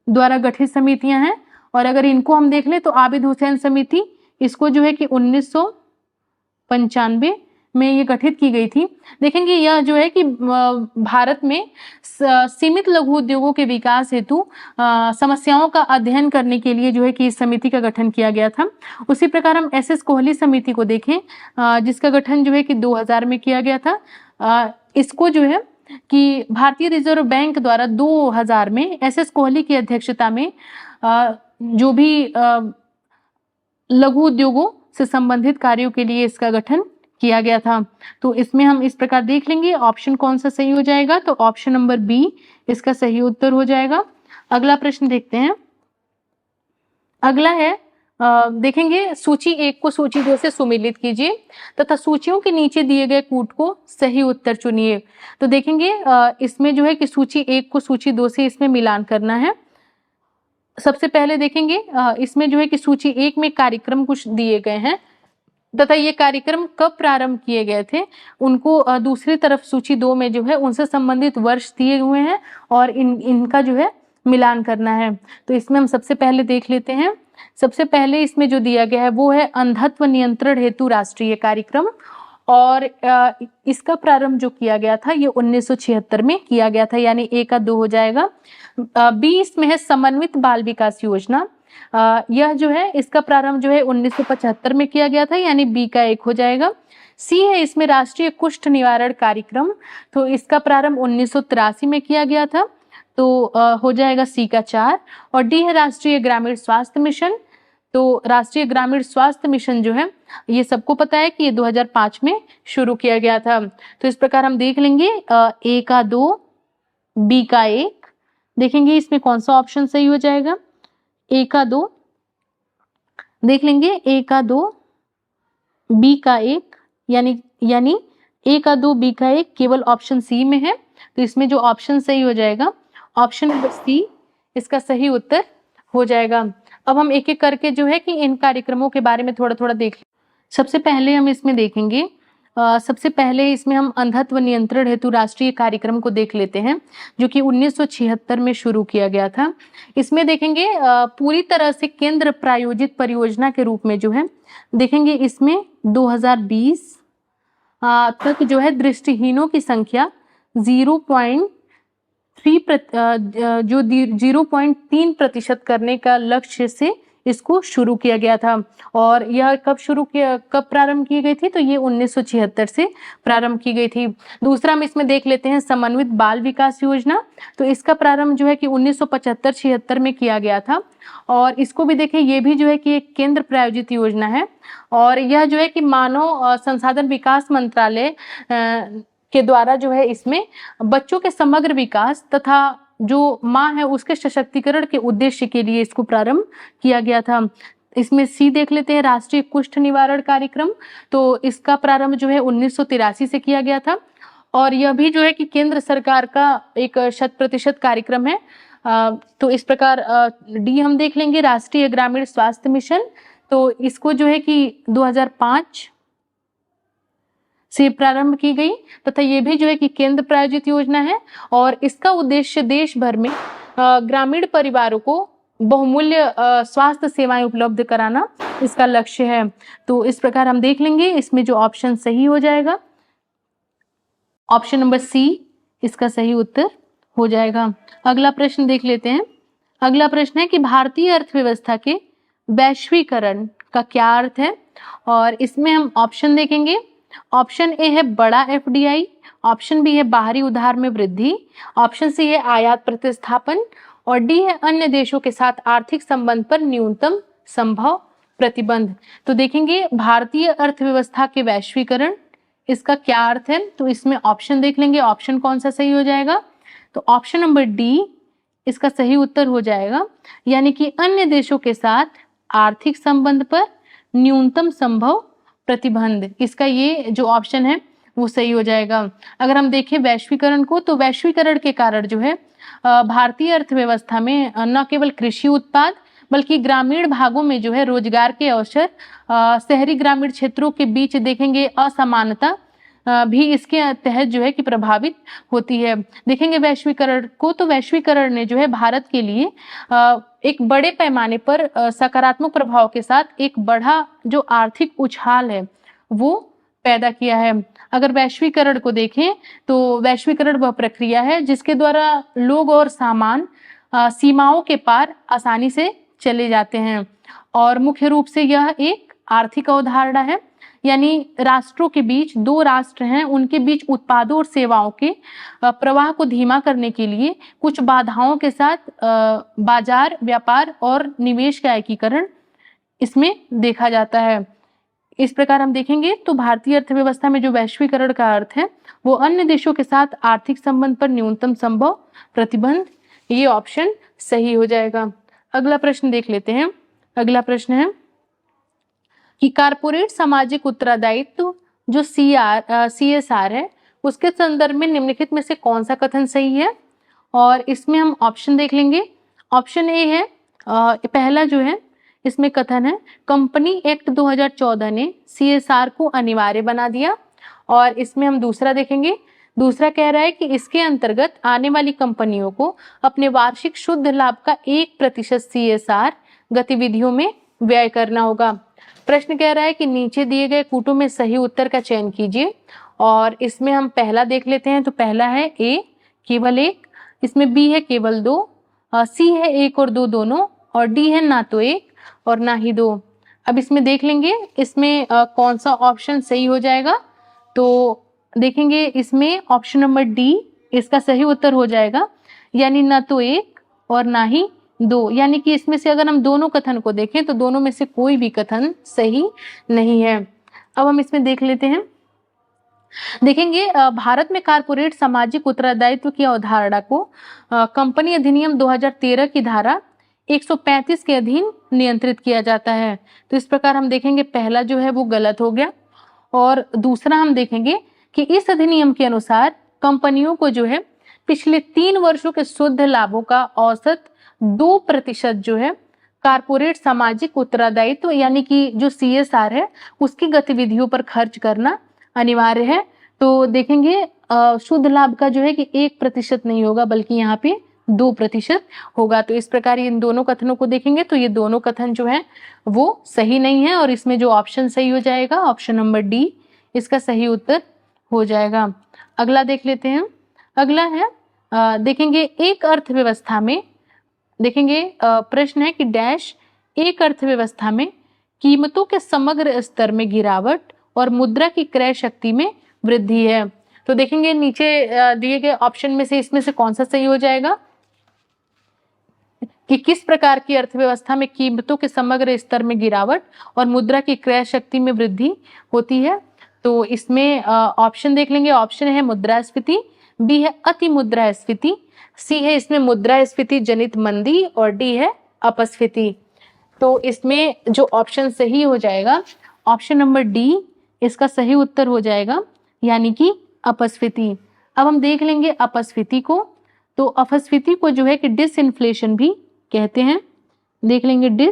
द्वारा गठित समितियां हैं। और अगर इनको हम देख लें तो आबिद हुसैन समिति इसको जो है कि 1995 में ये गठित की गई थी। देखेंगे यह जो है कि भारत में सीमित लघु उद्योगों के विकास हेतु समस्याओं का अध्ययन करने के लिए जो है कि इस समिति का गठन किया गया था। उसी प्रकार हम एसएस कोहली समिति को देखें जिसका गठन जो है कि 2000 में किया गया था। इसको जो है कि भारतीय रिजर्व बैंक द्वारा 2000 में एसएस कोहली की अध्यक्षता में जो भी लघु उद्योगों से संबंधित कार्यों के लिए इसका गठन किया गया था। तो इसमें हम इस प्रकार देख लेंगे ऑप्शन कौन सा सही हो जाएगा, तो ऑप्शन नंबर बी इसका सही उत्तर हो जाएगा। अगला प्रश्न देखते हैं। अगला है देखेंगे सूची 1 को सूची 2 से सुमेलित कीजिए तथा सूचियों के नीचे दिए गए कूट को सही उत्तर चुनिए। तो देखेंगे इसमें जो है कि सूची 1 को सूची 2 से इसमें मिलान करना है। सबसे पहले देखेंगे इसमें जो है कि सूची 1 में कार्यक्रम कुछ दिए गए हैं तथा ये कार्यक्रम कब प्रारंभ किए गए थे उनको दूसरी तरफ सूची 2 में जो है उनसे संबंधित वर्ष दिए हुए हैं और इनका जो है मिलान करना है। तो इसमें हम सबसे पहले देख लेते हैं। सबसे पहले इसमें जो दिया गया है वो है अंधत्व नियंत्रण हेतु राष्ट्रीय कार्यक्रम और इसका प्रारंभ जो किया गया था ये 1976 में किया गया था, यानी A का 2 हो जाएगा। 20 में है समन्वित बाल विकास योजना, यह जो है इसका प्रारंभ जो है 1975 में किया गया था, यानी बी का 1 हो जाएगा। सी है इसमें राष्ट्रीय कुष्ठ निवारण कार्यक्रम, तो इसका प्रारंभ 1983 में किया गया था, तो हो जाएगा सी का 4। और डी है राष्ट्रीय ग्रामीण स्वास्थ्य मिशन, तो राष्ट्रीय ग्रामीण स्वास्थ्य मिशन जो है ये सबको पता है कि ये 2005 में शुरू किया गया था। तो इस प्रकार हम देख लेंगे ए का 2, बी का 1, देखेंगे इसमें कौन सा ऑप्शन सही हो जाएगा। ए का 2 देख लेंगे, ए का 2, बी का 1, यानी ए का 2, बी का 1 केवल ऑप्शन सी में है, तो इसमें जो ऑप्शन सही हो जाएगा ऑप्शन नंबर सी इसका सही उत्तर हो जाएगा। अब हम एक एक करके जो है कि इन कार्यक्रमों के बारे में थोड़ा थोड़ा देख लें। सबसे पहले हम इसमें देखेंगे, सबसे पहले इसमें हम अंधत्व नियंत्रण हेतु राष्ट्रीय कार्यक्रम को देख लेते हैं, जो कि 1976 में शुरू किया गया था। इसमें देखेंगे पूरी तरह से केंद्र प्रायोजित परियोजना के रूप में जो है देखेंगे, इसमें 2020 तक जो है दृष्टिहीनों की संख्या 0.3% करने का लक्ष्य से इसको शुरू किया गया था। और यह कब प्रारंभ की गई थी, तो ये 1976 से प्रारंभ की गई थी। दूसरा हम इसमें देख लेते हैं समन्वित बाल विकास योजना, तो इसका प्रारंभ जो है कि 1975-76 में किया गया था। और इसको भी देखें, ये भी जो है कि एक केंद्र प्रायोजित योजना है, और यह जो है कि मानव संसाधन विकास मंत्रालय के द्वारा जो है इसमें बच्चों के समग्र विकास तथा जो माँ है उसके सशक्तिकरण के उद्देश्य के लिए इसको प्रारंभ किया गया था। इसमें सी देख लेते हैं राष्ट्रीय कुष्ठ निवारण कार्यक्रम, तो इसका प्रारंभ जो है 1983 से किया गया था, और यह भी जो है कि केंद्र सरकार का एक 100% कार्यक्रम है। तो इस प्रकार डी हम देख लेंगे राष्ट्रीय ग्रामीण स्वास्थ्य मिशन, तो इसको जो है कि 2005 से प्रारंभ की गई, तथा ये भी जो है कि केंद्र प्रायोजित योजना है, और इसका उद्देश्य देश भर में ग्रामीण परिवारों को बहुमूल्य स्वास्थ्य सेवाएं उपलब्ध कराना इसका लक्ष्य है। तो इस प्रकार हम देख लेंगे इसमें जो ऑप्शन सही हो जाएगा ऑप्शन नंबर सी इसका सही उत्तर हो जाएगा। अगला प्रश्न देख लेते हैं। अगला प्रश्न है कि भारतीय अर्थव्यवस्था के वैश्वीकरण का क्या अर्थ है, और इसमें हम ऑप्शन देखेंगे। ऑप्शन ए है बड़ा एफडीआई, ऑप्शन बी है बाहरी उधार में वृद्धि, ऑप्शन सी है आयात प्रतिस्थापन, और डी है अन्य देशों के साथ आर्थिक संबंध पर न्यूनतम संभव प्रतिबंध। तो देखेंगे भारतीय अर्थव्यवस्था के वैश्वीकरण इसका क्या अर्थ है, तो इसमें ऑप्शन देख लेंगे ऑप्शन कौन सा सही हो जाएगा। तो ऑप्शन नंबर डी इसका सही उत्तर हो जाएगा, यानी कि अन्य देशों के साथ आर्थिक संबंध पर न्यूनतम संभव प्रतिबंध, इसका ये जो ऑप्शन है वो सही हो जाएगा। अगर हम देखें वैश्वीकरण को, तो वैश्वीकरण के कारण जो है भारतीय अर्थव्यवस्था में न केवल कृषि उत्पाद बल्कि ग्रामीण भागों में जो है रोजगार के अवसर, शहरी ग्रामीण क्षेत्रों के बीच देखेंगे असमानता भी इसके तहत जो है कि प्रभावित होती है। देखेंगे वैश्वीकरण को, तो वैश्वीकरण ने जो है भारत के लिए एक बड़े पैमाने पर सकारात्मक प्रभाव के साथ एक बड़ा जो आर्थिक उछाल है वो पैदा किया है। अगर वैश्वीकरण को देखें तो वैश्वीकरण वह प्रक्रिया है जिसके द्वारा लोग और सामान सीमाओं के पार आसानी से चले जाते हैं, और मुख्य रूप से यह एक आर्थिक अवधारणा है, यानी राष्ट्रों के बीच, दो राष्ट्र हैं उनके बीच उत्पादों और सेवाओं के प्रवाह को धीमा करने के लिए कुछ बाधाओं के साथ बाजार, व्यापार और निवेश का एकीकरण इसमें देखा जाता है। इस प्रकार हम देखेंगे तो भारतीय अर्थव्यवस्था में जो वैश्वीकरण का अर्थ है वो अन्य देशों के साथ आर्थिक संबंध पर न्यूनतम संभव प्रतिबंध, ये ऑप्शन सही हो जाएगा। अगला प्रश्न देख लेते हैं। अगला प्रश्न है कि कारपोरेट सामाजिक उत्तरदायित्व जो CSR है उसके संदर्भ में निम्नलिखित में से कौन सा कथन सही है, और इसमें हम ऑप्शन देख लेंगे। ऑप्शन ए है पहला जो है इसमें कथन है कंपनी एक्ट 2014 ने CSR को अनिवार्य बना दिया, और इसमें हम दूसरा देखेंगे। दूसरा कह रहा है कि इसके अंतर्गत आने वाली कंपनियों को अपने वार्षिक शुद्ध लाभ का 1% CSR गतिविधियों में व्यय करना होगा। प्रश्न कह रहा है कि नीचे दिए गए कूटों में सही उत्तर का चयन कीजिए, और इसमें हम पहला देख लेते हैं। तो पहला है ए केवल 1, इसमें बी है केवल 2, सी है 1 और 2 दोनों, और डी है ना तो 1 और ना ही 2। अब इसमें देख लेंगे इसमें कौन सा ऑप्शन सही हो जाएगा। तो देखेंगे इसमें ऑप्शन नंबर डी इसका सही उत्तर हो जाएगा, यानी ना तो 1 और ना ही 2। यानी कि इसमें से अगर हम दोनों कथन को देखें तो दोनों में से कोई भी कथन सही नहीं है। अब हम इसमें देख लेते हैं, देखेंगे भारत में कारपोरेट सामाजिक उत्तरदायित्व की अवधारणा को कंपनी अधिनियम 2013 की धारा 135 के अधीन नियंत्रित किया जाता है। तो इस प्रकार हम देखेंगे पहला जो है वो गलत हो गया, और दूसरा हम देखेंगे कि इस अधिनियम के अनुसार कंपनियों को जो है पिछले 3 वर्षों के शुद्ध लाभों का औसत 2% जो है कारपोरेट सामाजिक उत्तरदायित्व यानी कि जो CSR है उसकी गतिविधियों पर खर्च करना अनिवार्य है। तो देखेंगे शुद्ध लाभ का जो है कि 1% नहीं होगा बल्कि यहाँ पे 2% होगा। तो इस प्रकार इन दोनों कथनों को देखेंगे तो ये दोनों कथन जो है वो सही नहीं है, और इसमें जो ऑप्शन सही हो जाएगा ऑप्शन नंबर डी इसका सही उत्तर हो जाएगा। अगला देख लेते हैं। अगला है देखेंगे एक अर्थव्यवस्था में, देखेंगे प्रश्न है कि डैश एक अर्थव्यवस्था में कीमतों के समग्र स्तर में गिरावट और मुद्रा की क्रय शक्ति में वृद्धि है। तो देखेंगे नीचे दिए गए ऑप्शन में से इसमें से कौन सा सही हो जाएगा कि किस प्रकार की अर्थव्यवस्था में कीमतों के समग्र स्तर में गिरावट और मुद्रा की क्रय शक्ति में वृद्धि होती है। तो इसमें ऑप्शन देख लेंगे, ऑप्शन है मुद्रास्फीति, बी है अति मुद्रास्फीति, सी है इसमें मुद्रास्फीति जनित मंदी, और डी है अपस्फीति। तो इसमें जो ऑप्शन सही हो जाएगा ऑप्शन नंबर डी इसका सही उत्तर हो जाएगा, यानी कि अपस्फीति। अब हम देख लेंगे अपस्फीति को, तो अपस्फीति को जो है कि डिसइंफ्लेशन भी कहते हैं। देख लेंगे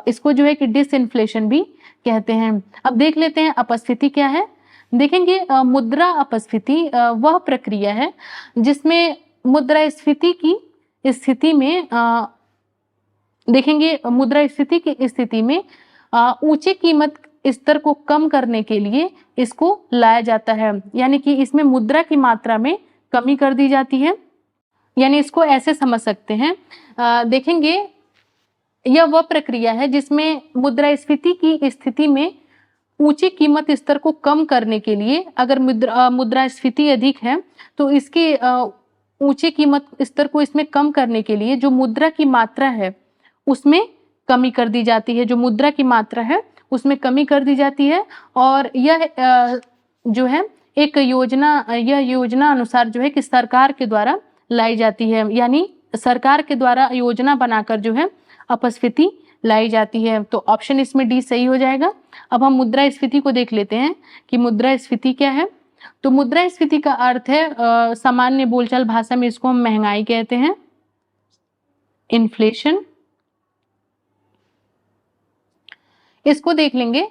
इसको जो है कि डिसइंफ्लेशन भी कहते हैं। अब देख लेते हैं अपस्फीति क्या है। देखेंगे मुद्रा अपस्फीति वह प्रक्रिया है जिसमें मुद्रास्फीति की स्थिति में देखेंगे मुद्रास्फीति की स्थिति में ऊंचे कीमत स्तर को कम करने के लिए इसको लाया जाता है, यानी कि इसमें मुद्रा की मात्रा में कमी कर दी जाती है। यानी इसको ऐसे समझ सकते हैं, देखेंगे यह वह प्रक्रिया है जिसमें मुद्रास्फीति की स्थिति में ऊंची कीमत स्तर को कम करने के लिए अगर मुद्रास्फीति अधिक है तो इसके ऊंचे कीमत स्तर को इसमें कम करने के लिए जो मुद्रा की मात्रा है उसमें कमी कर दी जाती है, जो मुद्रा की मात्रा है उसमें कमी कर दी जाती है। और यह जो है एक योजना, यह योजना अनुसार जो है कि सरकार के द्वारा लाई जाती है, यानी सरकार के द्वारा योजना बनाकर जो है अपस्फीति लाई जाती है। तो ऑप्शन इसमें डी सही हो जाएगा। अब हम मुद्रास्फीति को देख लेते हैं कि मुद्रास्फीति क्या है। तो मुद्रास्फीति का अर्थ है सामान्य बोलचाल भाषा में इसको हम महंगाई कहते हैं, इन्फ्लेशन। इसको देख लेंगे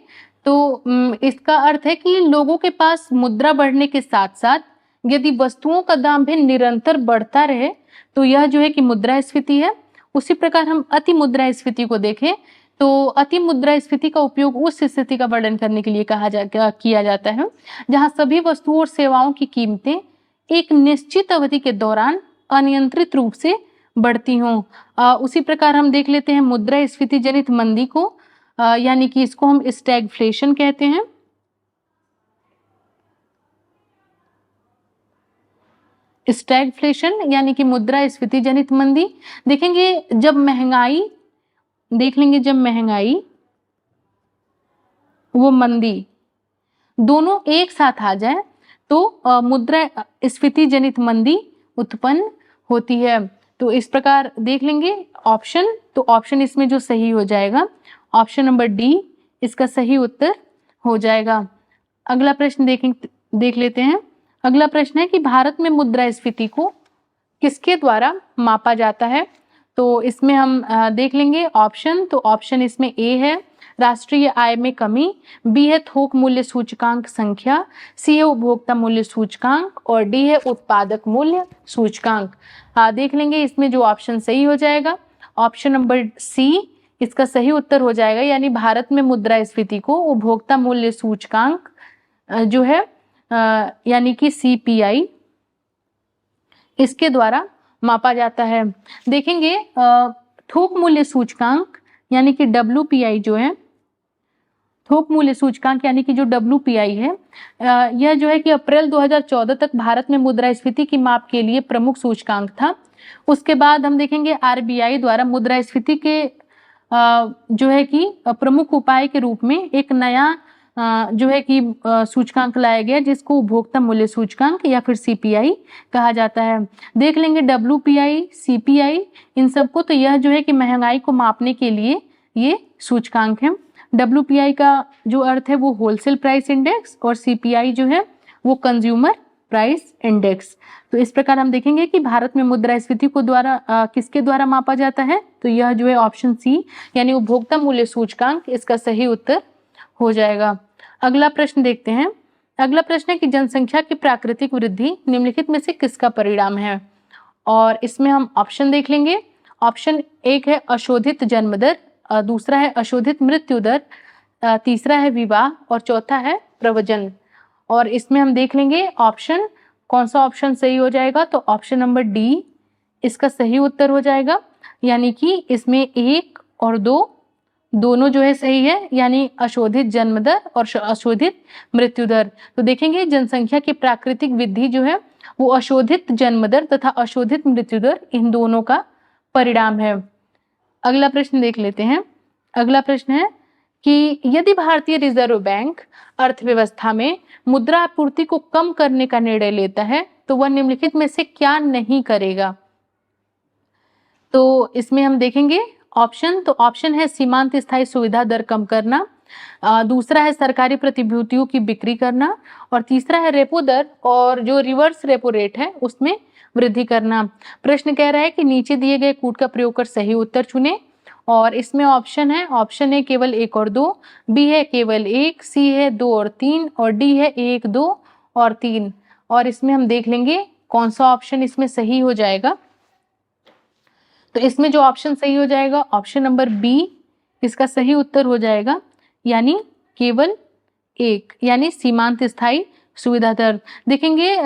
तो इसका अर्थ है कि लोगों के पास मुद्रा बढ़ने के साथ साथ यदि वस्तुओं का दाम भी निरंतर बढ़ता रहे तो यह जो है कि मुद्रास्फीति है। उसी प्रकार हम अति मुद्रास्फीति को देखें तो अति मुद्रास्फीति का उपयोग उस स्थिति का वर्णन करने के लिए किया जाता है जहां सभी वस्तुओं और सेवाओं की कीमतें एक निश्चित अवधि के दौरान अनियंत्रित रूप से बढ़ती हों। उसी प्रकार हम देख लेते हैं मुद्रास्फीति जनित मंदी को, यानी कि इसको हम स्टैगफ्लेशन कहते हैं। स्टैगफ्लेशन यानी कि मुद्रास्फीति जनित मंदी। देखेंगे जब महंगाई, देख लेंगे जब महंगाई वो मंदी दोनों एक साथ आ जाए तो मुद्रास्फीति जनित मंदी उत्पन्न होती है। तो इस प्रकार देख लेंगे ऑप्शन, तो ऑप्शन इसमें जो सही हो जाएगा ऑप्शन नंबर डी इसका सही उत्तर हो जाएगा। अगला प्रश्न देख लेते हैं। अगला प्रश्न है कि भारत में मुद्रास्फीति को किसके द्वारा मापा जाता है। तो इसमें हम देख लेंगे ऑप्शन, तो ऑप्शन इसमें ए है राष्ट्रीय आय में कमी, बी है थोक मूल्य सूचकांक संख्या, सी है उपभोक्ता मूल्य सूचकांक, और डी है उत्पादक मूल्य सूचकांक। देख लेंगे इसमें जो ऑप्शन सही हो जाएगा ऑप्शन नंबर सी इसका सही उत्तर हो जाएगा, यानी भारत में मुद्रास्फीति को उपभोक्ता मूल्य सूचकांक जो है यानी कि CPI इसके द्वारा मापा जाता है। देखेंगे थोक मूल्य सूचकांक यानी कि WPI जो है, थोक मूल्य सूचकांक यानी कि जो WPI है, यह जो है कि अप्रैल 2014 तक भारत में मुद्रास्फीति की माप के लिए प्रमुख सूचकांक था। उसके बाद हम देखेंगे RBI द्वारा मुद्रास्फीति के जो है कि प्रमुख उपाय के रूप में एक नया जो है कि सूचकांक लाया गया, जिसको उपभोक्ता मूल्य सूचकांक या फिर CPI कहा जाता है। देख लेंगे WPI, CPI इन सबको, तो यह जो है कि महंगाई को मापने के लिए ये सूचकांक है। WPI का जो अर्थ है वो होलसेल प्राइस इंडेक्स, और CPI जो है वो कंज्यूमर प्राइस इंडेक्स। तो इस प्रकार हम देखेंगे कि भारत में मुद्रास्फीति को द्वारा किसके द्वारा मापा जाता है, तो यह जो है ऑप्शन सी यानी उपभोक्ता मूल्य सूचकांक इसका सही उत्तर हो जाएगा। अगला प्रश्न देखते हैं। अगला प्रश्न है कि जनसंख्या की प्राकृतिक वृद्धि निम्नलिखित में से किसका परिणाम है, और इसमें हम ऑप्शन देख लेंगे। ऑप्शन एक है अशोधित जन्म दर, दूसरा है अशोधित मृत्यु दर, तीसरा है विवाह, और चौथा है प्रव्रजन। और इसमें हम देख लेंगे ऑप्शन, कौन सा ऑप्शन सही हो जाएगा, तो ऑप्शन नंबर डी इसका सही उत्तर हो जाएगा। यानी कि इसमें 1 और 2 दोनों जो है सही है, यानी अशोधित जन्म दर और अशोधित मृत्यु दर। तो देखेंगे जनसंख्या की प्राकृतिक वृद्धि जो है वो अशोधित जन्म दर तथा अशोधित मृत्यु दर इन दोनों का परिणाम है। अगला प्रश्न देख लेते हैं। अगला प्रश्न है कि यदि भारतीय रिजर्व बैंक अर्थव्यवस्था में मुद्रा आपूर्ति को कम करने का निर्णय लेता है तो वह निम्नलिखित में से क्या नहीं करेगा। तो इसमें हम देखेंगे ऑप्शन, तो ऑप्शन है सीमांत स्थायी सुविधा दर कम करना, दूसरा है सरकारी प्रतिभूतियों की बिक्री करना, और तीसरा है रेपो दर और जो रिवर्स रेपो रेट है उसमें वृद्धि करना। प्रश्न कह रहा है कि नीचे दिए गए कूट का प्रयोग कर सही उत्तर चुने, और इसमें ऑप्शन है, ऑप्शन ए केवल 1 और 2, बी है केवल 1, सी है 2 और 3, और डी है 1, 2 और 3। और इसमें हम देख लेंगे कौन सा ऑप्शन इसमें सही हो जाएगा। तो इसमें जो ऑप्शन सही हो जाएगा ऑप्शन नंबर बी इसका सही उत्तर हो जाएगा, यानी केवल 1, यानी सीमांत स्थायी सुविधा दर। देखेंगे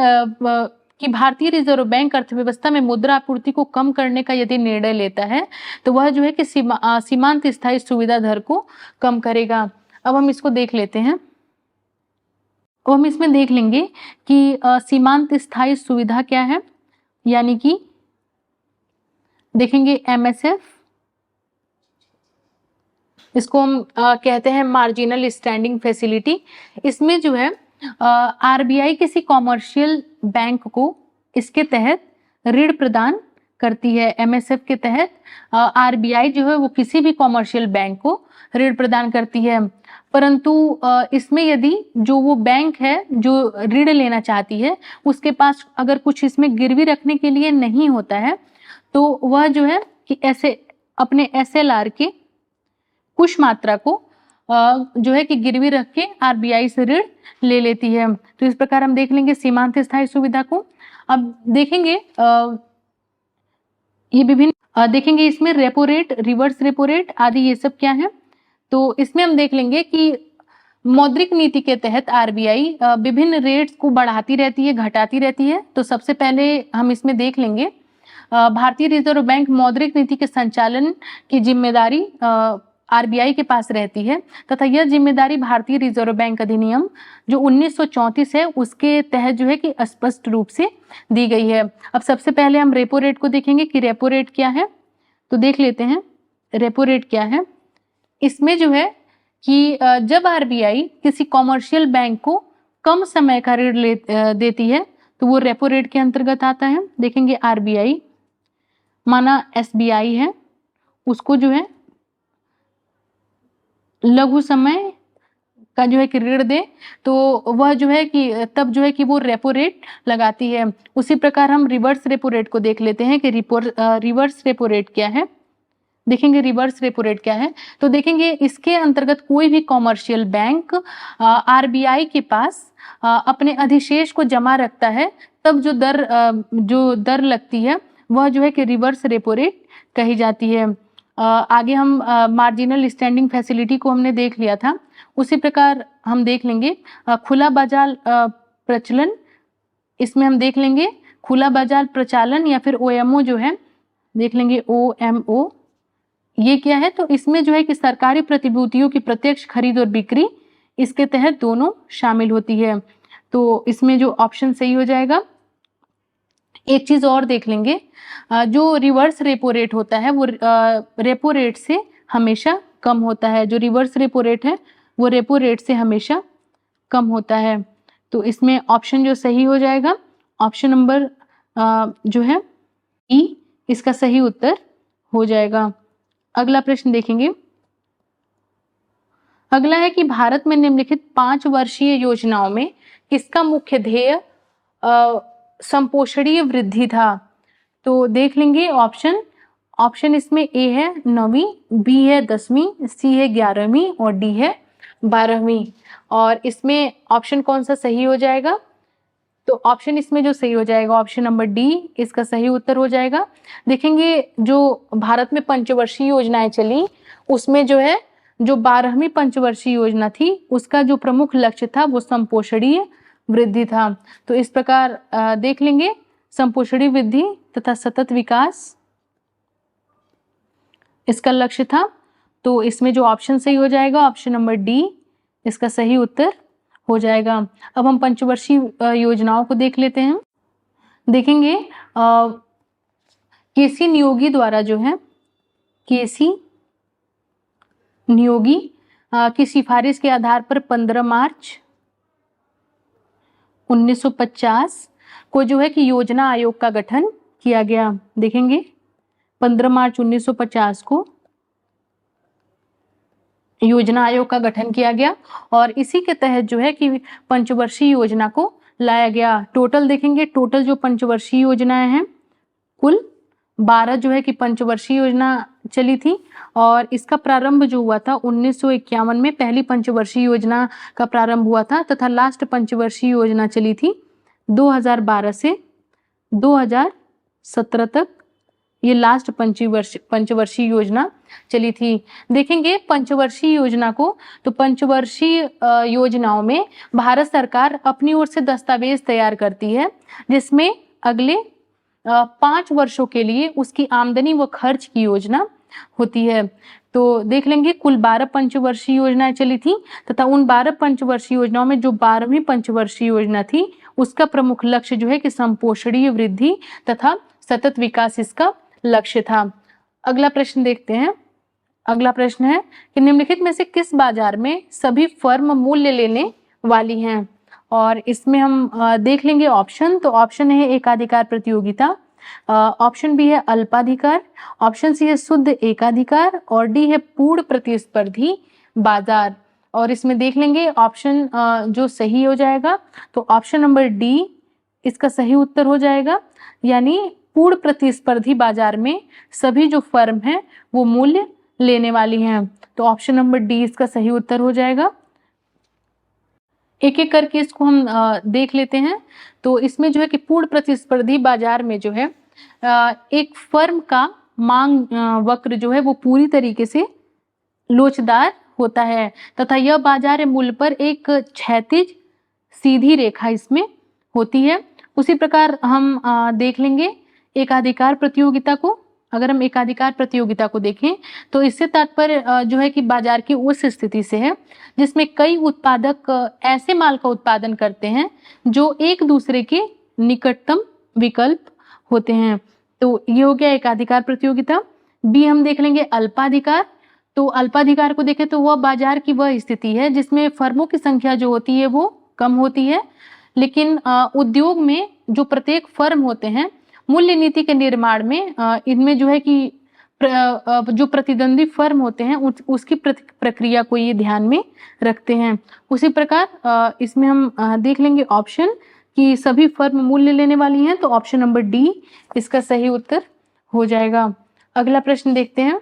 कि भारतीय रिजर्व बैंक अर्थव्यवस्था में मुद्रा आपूर्ति को कम करने का यदि निर्णय लेता है तो वह जो है कि सीमांत स्थायी सुविधा दर को कम करेगा। अब हम इसको देख लेते हैं। अब हम इसमें देख लेंगे कि सीमांत स्थायी सुविधा क्या है, यानी कि देखेंगे MSF, इसको हम कहते हैं मार्जिनल स्टैंडिंग फैसिलिटी। इसमें जो है RBI किसी कॉमर्शियल बैंक को इसके तहत ऋण प्रदान करती है। MSF के तहत RBI जो है वो किसी भी कॉमर्शियल बैंक को ऋण प्रदान करती है, परंतु इसमें यदि जो वो बैंक है जो ऋण लेना चाहती है उसके पास अगर कुछ इसमें गिरवी रखने के लिए नहीं होता है तो वह जो है कि ऐसे अपने SLR के कुछ मात्रा को जो है कि गिरवी रख के RBI से ऋण ले लेती है। तो इस प्रकार हम देख लेंगे सीमांत स्थायी सुविधा को। अब देखेंगे ये विभिन्न देखेंगे इसमें repo rate, reverse repo rate आदि ये सब क्या है। तो इसमें हम देख लेंगे कि मौद्रिक नीति के तहत RBI विभिन्न रेट्स को बढ़ाती रहती है, घटाती रहती है। तो सबसे पहले हम इसमें देख लेंगे भारतीय रिजर्व बैंक मौद्रिक नीति के संचालन की जिम्मेदारी RBI के पास रहती है तथा यह जिम्मेदारी भारतीय रिजर्व बैंक अधिनियम जो 1934 है उसके तहत जो है कि स्पष्ट रूप से दी गई है। अब सबसे पहले हम रेपो रेट को देखेंगे कि रेपो रेट क्या है। तो देख लेते हैं रेपो रेट क्या है। इसमें जो है कि जब RBI किसी कॉमर्शियल बैंक को कम समय का ऋण देती है तो वो रेपो रेट के अंतर्गत आता है। देखेंगे RBI माना SBI है, उसको जो है लघु समय का जो है कि ऋण दे तो वह जो है कि तब जो है कि वो रेपो रेट लगाती है। उसी प्रकार हम रिवर्स रेपो रेट को देख लेते हैं कि रिवर्स रेपो रेट क्या है। देखेंगे रिवर्स रेपो रेट क्या है। तो देखेंगे इसके अंतर्गत कोई भी कॉमर्शियल बैंक RBI के पास अपने अधिशेष को जमा रखता है तब जो दर लगती है वह जो है कि रिवर्स रेपो रेट कही जाती है। आगे हम मार्जिनल स्टैंडिंग फैसिलिटी को हमने देख लिया था, उसी प्रकार हम देख लेंगे खुला बाजार प्रचलन। इसमें हम देख लेंगे खुला बाजार प्रचालन या फिर OMO जो है, देख लेंगे OMO, ये क्या है? तो इसमें जो है कि सरकारी प्रतिभूतियों की प्रत्यक्ष खरीद और बिक्री, इसके तहत दोनों शामिल होती है। तो इसमें जो ऑप्शन सही हो जाएगा। एक चीज और देख लेंगे, जो रिवर्स रेपो रेट होता है वो रेपो रेट से हमेशा कम होता है। जो रिवर्स रेपो रेट है वो रेपो रेट से हमेशा कम होता है। तो इसमें ऑप्शन जो सही हो जाएगा, ऑप्शन नंबर जो है ई, इसका सही उत्तर हो जाएगा। अगला प्रश्न देखेंगे। अगला है कि भारत में निम्नलिखित 5 वर्षीय योजनाओं में किसका मुख्य ध्येय संपोषणीय वृद्धि था? तो देख लेंगे ऑप्शन इसमें ए है 9वीं, बी है 10वीं, सी है 11वीं और डी है 12वीं। और इसमें ऑप्शन कौन सा सही हो जाएगा? तो ऑप्शन इसमें जो सही हो जाएगा ऑप्शन नंबर डी, इसका सही उत्तर हो जाएगा। देखेंगे जो भारत में पंचवर्षीय योजनाएं चली, उसमें जो है जो 12वीं पंचवर्षीय योजना थी उसका जो प्रमुख लक्ष्य था वो संपोषणीय वृद्धि था। तो इस प्रकार देख लेंगे संपोषणीय वृद्धि तथा सतत विकास इसका लक्ष्य था। तो इसमें जो ऑप्शन सही हो जाएगा ऑप्शन नंबर डी, इसका सही उत्तर हो जाएगा। अब हम पंचवर्षीय योजनाओं को देख लेते हैं। देखेंगे केसी नियोगी द्वारा जो है, केसी नियोगी की सिफारिश के आधार पर 15 मार्च 1950 को जो है कि योजना आयोग का गठन किया गया। देखेंगे 15 मार्च 1950 को योजना आयोग का गठन किया गया और इसी के तहत जो है कि पंचवर्षीय योजना को लाया गया। टोटल देखेंगे, टोटल जो पंचवर्षीय योजनाएं हैं कुल 12 जो है कि पंचवर्षीय योजना चली थी और इसका प्रारंभ जो हुआ था 1951 में पहली पंचवर्षीय योजना का प्रारंभ हुआ था तथा लास्ट पंचवर्षीय योजना चली थी 2012 से 2017 तक, ये लास्ट पंचवर्षीय योजना चली थी। देखेंगे पंचवर्षीय योजना को, तो पंचवर्षीय योजनाओं में भारत सरकार अपनी ओर से दस्तावेज तैयार करती है जिसमें अगले 5 वर्षों के लिए उसकी आमदनी व खर्च की योजना होती है। तो देख लेंगे कुल 12 पंचवर्षीय योजनाएं चली थी तथा उन 12 पंचवर्षीय योजनाओं में जो 12वीं पंचवर्षीय योजना थी उसका प्रमुख लक्ष्य जो है कि संपोषणीय वृद्धि तथा सतत विकास इसका लक्ष्य था। अगला प्रश्न देखते हैं। अगला प्रश्न है कि निम्नलिखित में से किस बाजार में सभी फर्म मूल्य लेने वाली हैं? और इसमें हम देख लेंगे ऑप्शन। तो ऑप्शन है एकाधिकार प्रतियोगिता, ऑप्शन बी है अल्पाधिकार, ऑप्शन सी है शुद्ध एकाधिकार और डी है पूर्ण प्रतिस्पर्धी बाजार। और इसमें देख लेंगे ऑप्शन जो सही हो जाएगा तो ऑप्शन नंबर डी इसका सही उत्तर हो जाएगा, यानी पूर्ण प्रतिस्पर्धी बाजार में सभी जो फर्म हैं वो मूल्य लेने वाली हैं। तो ऑप्शन नंबर डी इसका सही उत्तर हो जाएगा। एक एक करके इसको हम देख लेते हैं। तो इसमें जो है कि पूर्ण प्रतिस्पर्धी बाजार में जो है एक फर्म का मांग वक्र जो है वो पूरी तरीके से लोचदार होता है तथा यह बाजार मूल्य पर एक क्षैतिज सीधी रेखा इसमें होती है। उसी प्रकार हम देख लेंगे एकाधिकार प्रतियोगिता को। अगर हम एकाधिकार प्रतियोगिता को देखें तो इससे तात्पर्य जो है कि बाजार की उस स्थिति से है जिसमें कई उत्पादक ऐसे माल का उत्पादन करते हैं जो एक दूसरे के निकटतम विकल्प होते हैं। तो ये हो गया एकाधिकार प्रतियोगिता। बी हम देख लेंगे अल्पाधिकार। तो अल्पाधिकार को देखें तो वह बाजार की वह स्थिति है जिसमें फर्मों की संख्या जो होती है वो कम होती है, लेकिन उद्योग में जो प्रत्येक फर्म होते हैं मूल्य नीति के निर्माण में इनमें जो है कि जो प्रतिद्वंदी फर्म होते हैं उसकी प्रक्रिया को ये ध्यान में रखते हैं। उसी प्रकार इसमें हम देख लेंगे ऑप्शन कि सभी फर्म मूल्य लेने वाली हैं, तो ऑप्शन नंबर डी इसका सही उत्तर हो जाएगा। अगला प्रश्न देखते हैं।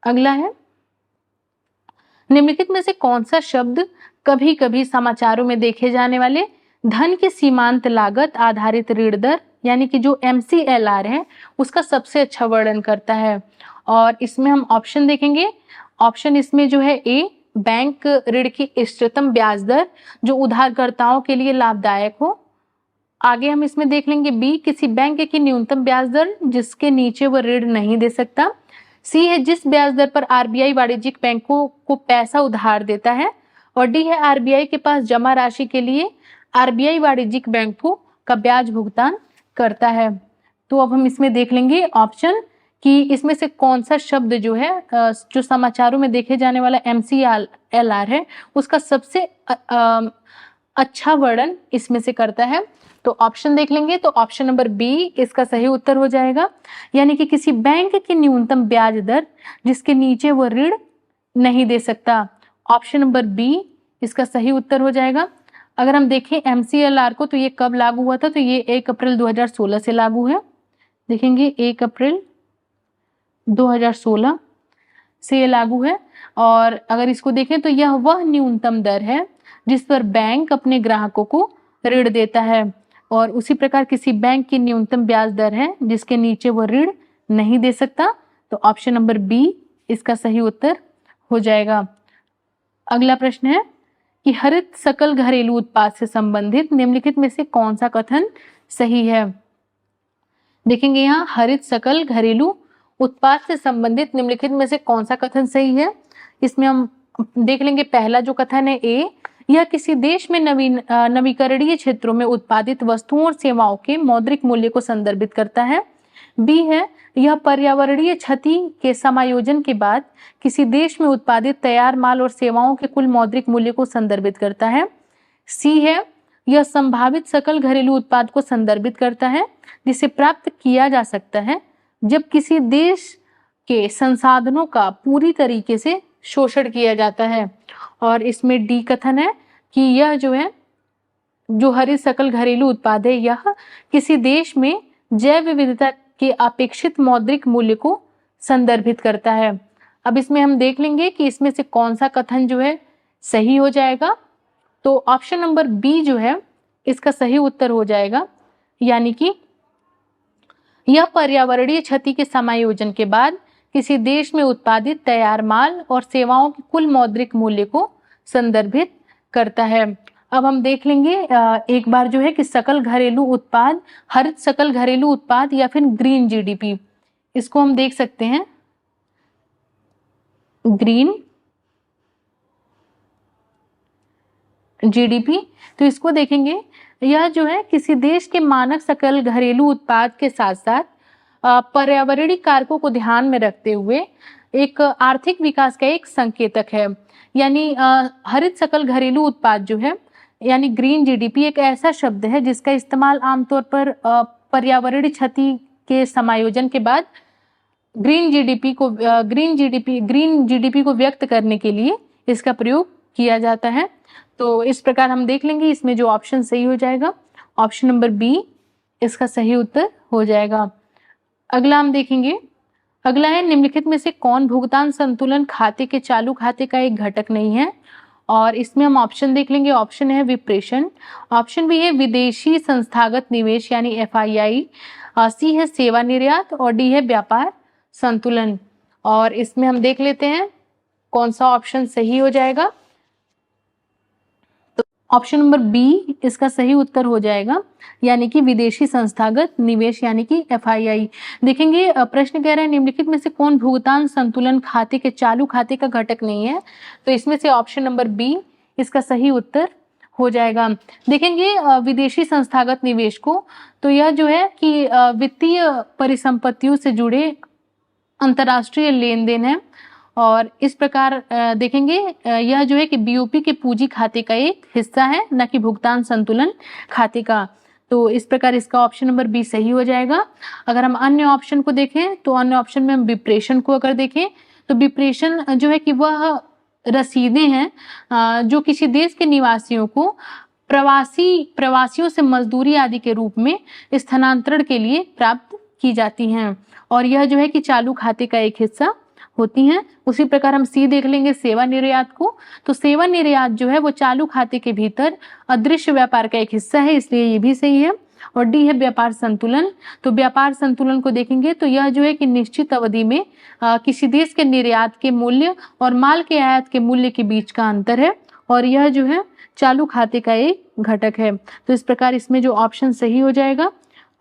अगला है निम्नलिखित में से कौन सा शब्द कभी कभी समाचारों में देखे जाने वाले धन की सीमांत लागत आधारित ऋण दर यानी कि जो MCLR है उसका सबसे अच्छा वर्णन करता है? और इसमें हम ऑप्शन देखेंगे। ऑप्शन इसमें जो है ए बैंक ऋण की इष्टतम ब्याज दर जो उधारकर्ताओं के लिए लाभदायक हो, आगे हम इसमें देख लेंगे बी, किसी बैंक की न्यूनतम ब्याज दर जिसके नीचे वह ऋण नहीं दे सकता। सी है जिस ब्याज दर पर आरबीआई वाणिज्यिक बैंकों को पैसा उधार देता है। और डी है आरबीआई के पास जमा राशि के लिए आरबीआई वाणिज्यिक बैंकों का ब्याज भुगतान करता है। तो अब हम इसमें देख लेंगे ऑप्शन कि इसमें से कौन सा शब्द जो है जो समाचारों में देखे जाने वाला MCLR है उसका सबसे अच्छा वर्णन इसमें से करता है। तो ऑप्शन देख लेंगे, तो ऑप्शन नंबर बी इसका सही उत्तर हो जाएगा, यानी कि किसी बैंक की न्यूनतम ब्याज दर जिसके नीचे वो ऋण नहीं दे सकता। ऑप्शन नंबर बी इसका सही उत्तर हो जाएगा। अगर हम देखें MCLR को तो ये कब लागू हुआ था, तो ये 1 अप्रैल 2016 से लागू है। देखेंगे 1 अप्रैल 2016 से ये लागू है। और अगर इसको देखें तो यह वह न्यूनतम दर है जिस पर बैंक अपने ग्राहकों को ऋण देता है, और उसी प्रकार किसी बैंक की न्यूनतम ब्याज दर है जिसके नीचे वो ऋण नहीं दे सकता। तो ऑप्शन नंबर बी इसका सही उत्तर हो जाएगा। अगला प्रश्न है कि हरित सकल घरेलू उत्पाद से संबंधित निम्नलिखित में से कौन सा कथन सही है। देखेंगे यहाँ हरित सकल घरेलू उत्पाद से संबंधित निम्नलिखित में से कौन सा कथन सही है। इसमें हम देख लेंगे पहला जो कथन है ए, यह किसी देश में नवीकरणीय क्षेत्रों में उत्पादित वस्तुओं और सेवाओं के मौद्रिक मूल्य को संदर्भित करता है। बी है यह पर्यावरणीय क्षति के समायोजन के बाद किसी देश में उत्पादित तैयार माल और सेवाओं के कुल मौद्रिक मूल्य को संदर्भित करता है। सी है यह संभावित सकल घरेलू उत्पाद को संदर्भित करता है जिसे प्राप्त किया जा सकता है जब किसी देश के संसाधनों का पूरी तरीके से शोषण किया जाता है। और इसमें डी कथन है कि यह जो है जो हरित सकल घरेलू उत्पाद है यह किसी देश में जैव विविधता के अपेक्षित मौद्रिक मूल्य को संदर्भित करता है। अब इसमें हम देख लेंगे कि इसमें से कौन सा कथन जो है सही हो जाएगा। तो ऑप्शन नंबर बी जो है इसका सही उत्तर हो जाएगा, यानी कि यह पर्यावरणीय क्षति के समायोजन के बाद किसी देश में उत्पादित तैयार माल और सेवाओं के कुल मौद्रिक मूल्य को संदर्भित करता है। अब हम देख लेंगे एक बार जो है कि सकल घरेलू उत्पाद, हरित सकल घरेलू उत्पाद या फिर ग्रीन जीडीपी, इसको हम देख सकते हैं ग्रीन जीडीपी। तो इसको देखेंगे, यह जो है किसी देश के मानक सकल घरेलू उत्पाद के साथ साथ पर्यावरणीय कारकों को ध्यान में रखते हुए एक आर्थिक विकास का एक संकेतक है। यानी हरित सकल घरेलू उत्पाद जो है यानी ग्रीन जीडीपी एक ऐसा शब्द है जिसका इस्तेमाल आमतौर पर पर्यावरणीय क्षति के समायोजन के बाद ग्रीन जीडीपी को व्यक्त करने के लिए इसका प्रयोग किया जाता है। तो इस प्रकार हम देख लेंगे इसमें जो ऑप्शन सही हो जाएगा ऑप्शन नंबर बी इसका सही उत्तर हो जाएगा। अगला हम देखेंगे, अगला है निम्नलिखित में से कौन भुगतान संतुलन खाते के चालू खाते का एक घटक नहीं है। और इसमें हम ऑप्शन देख लेंगे, ऑप्शन है विप्रेषण, ऑप्शन बी है विदेशी संस्थागत निवेश यानी FII, सी है सेवा निर्यात और डी है व्यापार संतुलन। और इसमें हम देख लेते हैं कौन सा ऑप्शन सही हो जाएगा। तो ऑप्शन नंबर बी इसका सही उत्तर हो जाएगा, यानी कि विदेशी संस्थागत निवेश यानी कि FII। देखेंगे प्रश्न कह रहा है निम्नलिखित में से कौन भुगतान संतुलन खाते के चालू खाते का घटक नहीं है। तो इसमें से ऑप्शन नंबर बी इसका सही उत्तर हो जाएगा। देखेंगे विदेशी संस्थागत निवेश को, तो यह जो है कि वित्तीय परिसंपत्तियों से जुड़े अंतर्राष्ट्रीय लेन देन है। और इस प्रकार देखेंगे यह जो है कि BOP के पूंजी खाते का एक हिस्सा है, न कि भुगतान संतुलन खाते का। तो इस प्रकार इसका ऑप्शन नंबर बी सही हो जाएगा। अगर हम अन्य ऑप्शन को देखें तो अन्य ऑप्शन में हम विप्रेषण को अगर देखें तो विप्रेषण जो है कि वह रसीदें हैं जो किसी देश के निवासियों को प्रवासियों से मजदूरी आदि के रूप में स्थानांतरण के लिए प्राप्त की जाती हैं, और यह जो है कि चालू खाते का एक हिस्सा होती हैं। उसी प्रकार हम सी देख लेंगे सेवा निर्यात को, तो सेवा निर्यात जो है वो चालू खाते के भीतर अदृश्य व्यापार का एक हिस्सा है, इसलिए ये भी सही है। और डी है व्यापार संतुलन, तो व्यापार संतुलन को देखेंगे तो यह जो है कि निश्चित अवधि में किसी देश के निर्यात के मूल्य और माल के आयात के मूल्य के बीच का अंतर है, और यह जो है चालू खाते का एक घटक है। तो इस प्रकार इसमें जो ऑप्शन सही हो जाएगा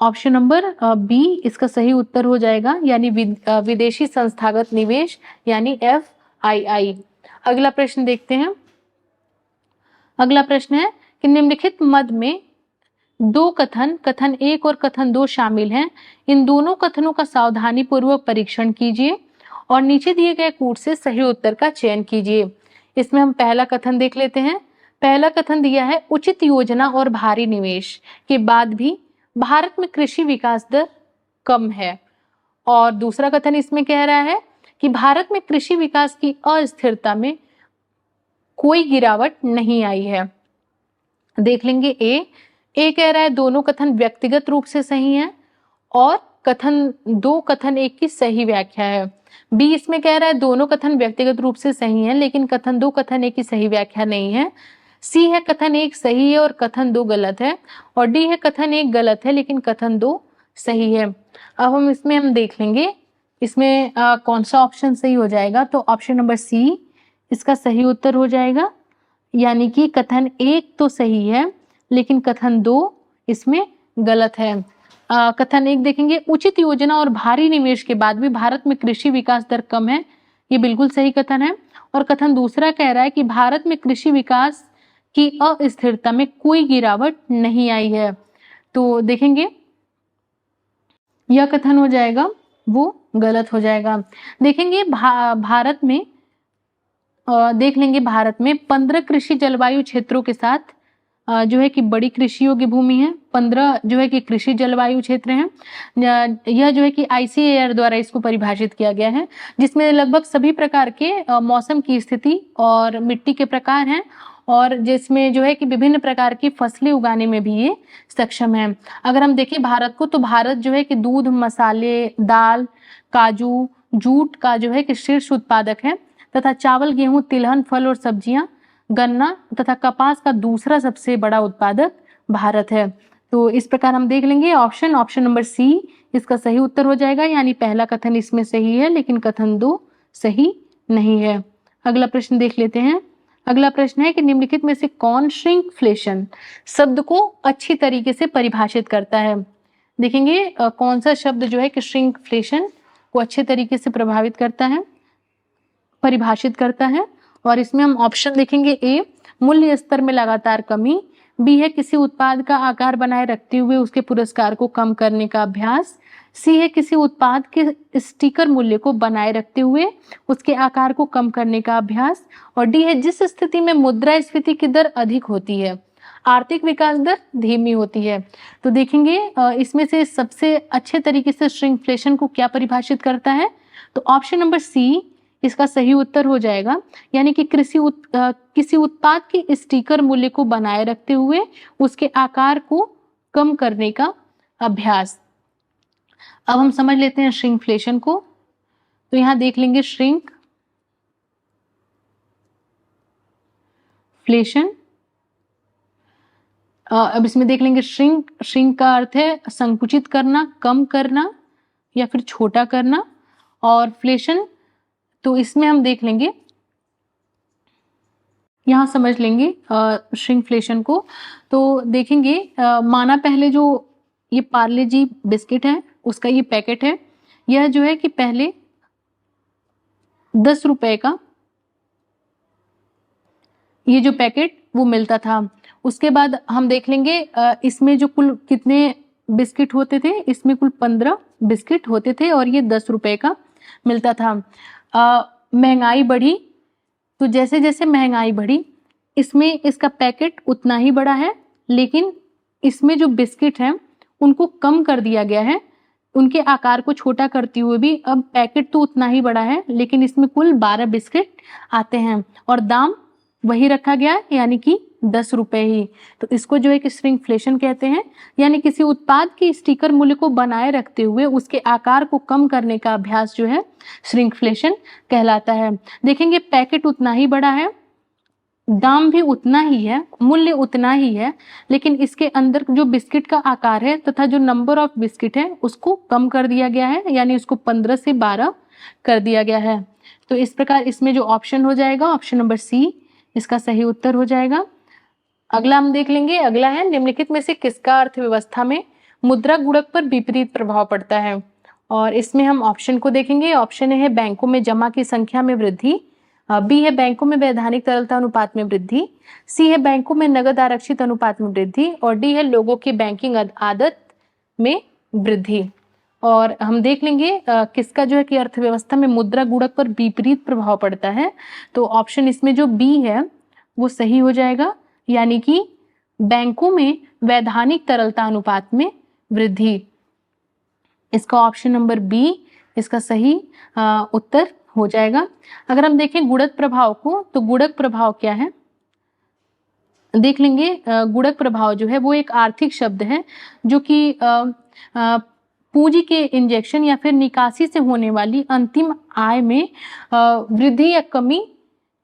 ऑप्शन नंबर बी इसका सही उत्तर हो जाएगा, यानी विदेशी संस्थागत निवेश यानी FII। अगला प्रश्न देखते हैं। अगला प्रश्न है कि निम्नलिखित मद में दो कथन, कथन 1 और कथन 2 शामिल हैं। इन दोनों कथनों का सावधानी पूर्वक परीक्षण कीजिए और नीचे दिए गए कूट से सही उत्तर का चयन कीजिए। इसमें हम पहला कथन देख लेते हैं। पहला कथन दिया है उचित योजना और भारी निवेश के बाद भी भारत में कृषि विकास दर कम है। और दूसरा कथन इसमें कह रहा है कि भारत में कृषि विकास की अस्थिरता में कोई गिरावट नहीं आई है। देख लेंगे ए कह रहा है दोनों कथन व्यक्तिगत रूप से सही हैं और कथन 2 कथन 1 की सही व्याख्या है। बी इसमें कह रहा है दोनों कथन व्यक्तिगत रूप से सही हैं लेकिन कथन 2 कथन 1 की सही व्याख्या नहीं है। सी है कथन 1 सही है और कथन 2 गलत है। और डी है कथन 1 गलत है लेकिन कथन 2 सही है। अब हम देख लेंगे इसमें कौन सा ऑप्शन सही हो जाएगा। तो ऑप्शन नंबर सी इसका सही उत्तर हो जाएगा, यानी कि कथन 1 तो सही है लेकिन कथन 2 इसमें गलत है। कथन 1 देखेंगे उचित योजना और भारी निवेश के बाद भी भारत में कृषि विकास दर कम है, ये बिल्कुल सही कथन है। और कथन दूसरा कह रहा है कि भारत में कृषि विकास की अस्थिरता में कोई गिरावट नहीं आई है। तो देखेंगे यह कथन हो जाएगा वो गलत हो जाएगा। देखेंगे भारत में देख लेंगे भारत में 15 कृषि जलवायु क्षेत्रों के साथ जो है कि बड़ी कृषि योग्य भूमि है। 15 जो है कि कृषि जलवायु क्षेत्र हैं। यह जो है कि ICAR द्वारा इसको परिभाषित किया गया है, जिसमें लगभग सभी प्रकार के मौसम की स्थिति और मिट्टी के प्रकार हैं और जिसमें जो है कि विभिन्न प्रकार की फसलें उगाने में भी ये सक्षम है। अगर हम देखें भारत को तो भारत जो है कि दूध, मसाले, दाल, काजू, जूट का जो है कि शीर्ष उत्पादक है तथा चावल, गेहूं, तिलहन, फल और सब्जियां, गन्ना तथा कपास का दूसरा सबसे बड़ा उत्पादक भारत है। तो इस प्रकार हम देख लेंगे ऑप्शन नंबर सी इसका सही उत्तर हो जाएगा, यानी पहला कथन इसमें सही है लेकिन कथन 2 सही नहीं है। अगला प्रश्न देख लेते हैं। अगला प्रश्न है कि निम्नलिखित में से कौन श्रिंकफ्लेशन शब्द को अच्छी तरीके से परिभाषित करता है। देखेंगे कौन सा शब्द जो है कि श्रिंकफ्लेशन को अच्छे तरीके से परिभाषित करता है। और इसमें हम ऑप्शन देखेंगे ए मूल्य स्तर में लगातार कमी, बी है किसी उत्पाद का आकार बनाए रखते हुए उसके पुरस्कार को कम करने का अभ्यास, सी है किसी उत्पाद के स्टिकर मूल्य को बनाए रखते हुए उसके आकार को कम करने का अभ्यास, और डी है जिस स्थिति में मुद्रास्फीति की दर अधिक होती है आर्थिक विकास दर धीमी होती है। तो देखेंगे इसमें से सबसे अच्छे तरीके से श्रिंकफ्लेशन को क्या परिभाषित करता है। तो ऑप्शन नंबर सी इसका सही उत्तर हो जाएगा, यानी कि किसी उत्पाद के स्टिकर मूल्य को बनाए रखते हुए उसके आकार को कम करने का अभ्यास। अब हम समझ लेते हैं श्रिंकफ्लेशन को। तो यहां देख लेंगे श्रिंकफ्लेशन। अब इसमें देख लेंगे श्रिंक का अर्थ है संकुचित करना, कम करना या फिर छोटा करना, और फ्लेशन तो इसमें हम देख लेंगे यहां समझ लेंगे श्रिंकफ्लेशन को। तो देखेंगे माना पहले जो ये पार्ले जी बिस्किट है उसका ये पैकेट है, यह जो है कि पहले 10 रुपए का ये जो पैकेट वो मिलता था। उसके बाद हम देख लेंगे इसमें जो कुल कितने बिस्किट होते थे, इसमें कुल 15 बिस्किट होते थे और ये 10 रुपए का मिलता था। महंगाई बढ़ी तो जैसे जैसे महंगाई बढ़ी इसमें इसका पैकेट उतना ही बड़ा है, लेकिन इसमें जो बिस्किट हैं उनको कम कर दिया गया है, उनके आकार को छोटा करते हुए भी अब पैकेट तो उतना ही बड़ा है लेकिन इसमें कुल 12 बिस्किट आते हैं और दाम वही रखा गया है, यानी कि 10 रुपए ही। तो इसको जो है कि श्रिंकफ्लेशन कहते हैं, यानी किसी उत्पाद की स्टिकर मूल्य को बनाए रखते हुए उसके आकार को कम करने का अभ्यास जो है श्रिंकफ्लेशन कहलाता है। देखेंगे पैकेट उतना ही बड़ा है, दाम भी उतना ही है, मूल्य उतना ही है, लेकिन इसके अंदर जो बिस्किट का आकार है तथा जो नंबर ऑफ बिस्किट है उसको कम कर दिया गया है, यानी उसको 15 से 12 कर दिया गया है। तो इस प्रकार इसमें जो ऑप्शन हो जाएगा ऑप्शन नंबर सी इसका सही उत्तर हो जाएगा। अगला हम देख लेंगे, अगला है निम्नलिखित में से किसका अर्थव्यवस्था में मुद्रा गुणक पर विपरीत प्रभाव पड़ता है। और इसमें हम ऑप्शन को देखेंगे। ऑप्शन है बैंकों में जमा की संख्या में वृद्धि, बी है बैंकों में वैधानिक तरलता अनुपात में वृद्धि, सी है बैंकों में नगद आरक्षित अनुपात में वृद्धि, और डी है लोगों की बैंकिंग आदत में वृद्धि। और हम देख लेंगे किसका जो है कि अर्थव्यवस्था में मुद्रा गुणक पर विपरीत प्रभाव पड़ता है। तो ऑप्शन इसमें जो बी है वो सही हो जाएगा, यानी कि बैंकों में वैधानिक तरलता अनुपात में वृद्धि। इसका ऑप्शन नंबर बी इसका सही उत्तर हो जाएगा। अगर हम देखें गुणक प्रभाव को, तो गुणक प्रभाव क्या है देख लेंगे। गुणक प्रभाव जो है वो एक आर्थिक शब्द है जो कि पूंजी के इंजेक्शन या फिर निकासी से होने वाली अंतिम आय में वृद्धि या कमी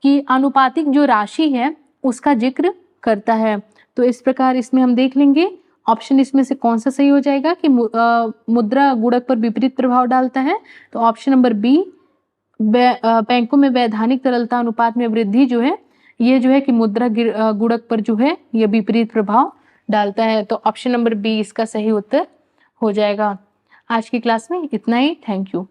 की आनुपातिक जो राशि है उसका जिक्र करता है। तो इस प्रकार इसमें हम देख लेंगे ऑप्शन इसमें से कौन सा सही हो जाएगा कि मुद्रा गुणक पर विपरीत प्रभाव डालता है। तो ऑप्शन नंबर बी बैंकों में वैधानिक तरलता अनुपात में वृद्धि जो है ये जो है कि मुद्रा गुणक पर जो है ये विपरीत प्रभाव डालता है। तो ऑप्शन नंबर बी इसका सही उत्तर हो जाएगा। आज की क्लास में इतना ही। Thank you.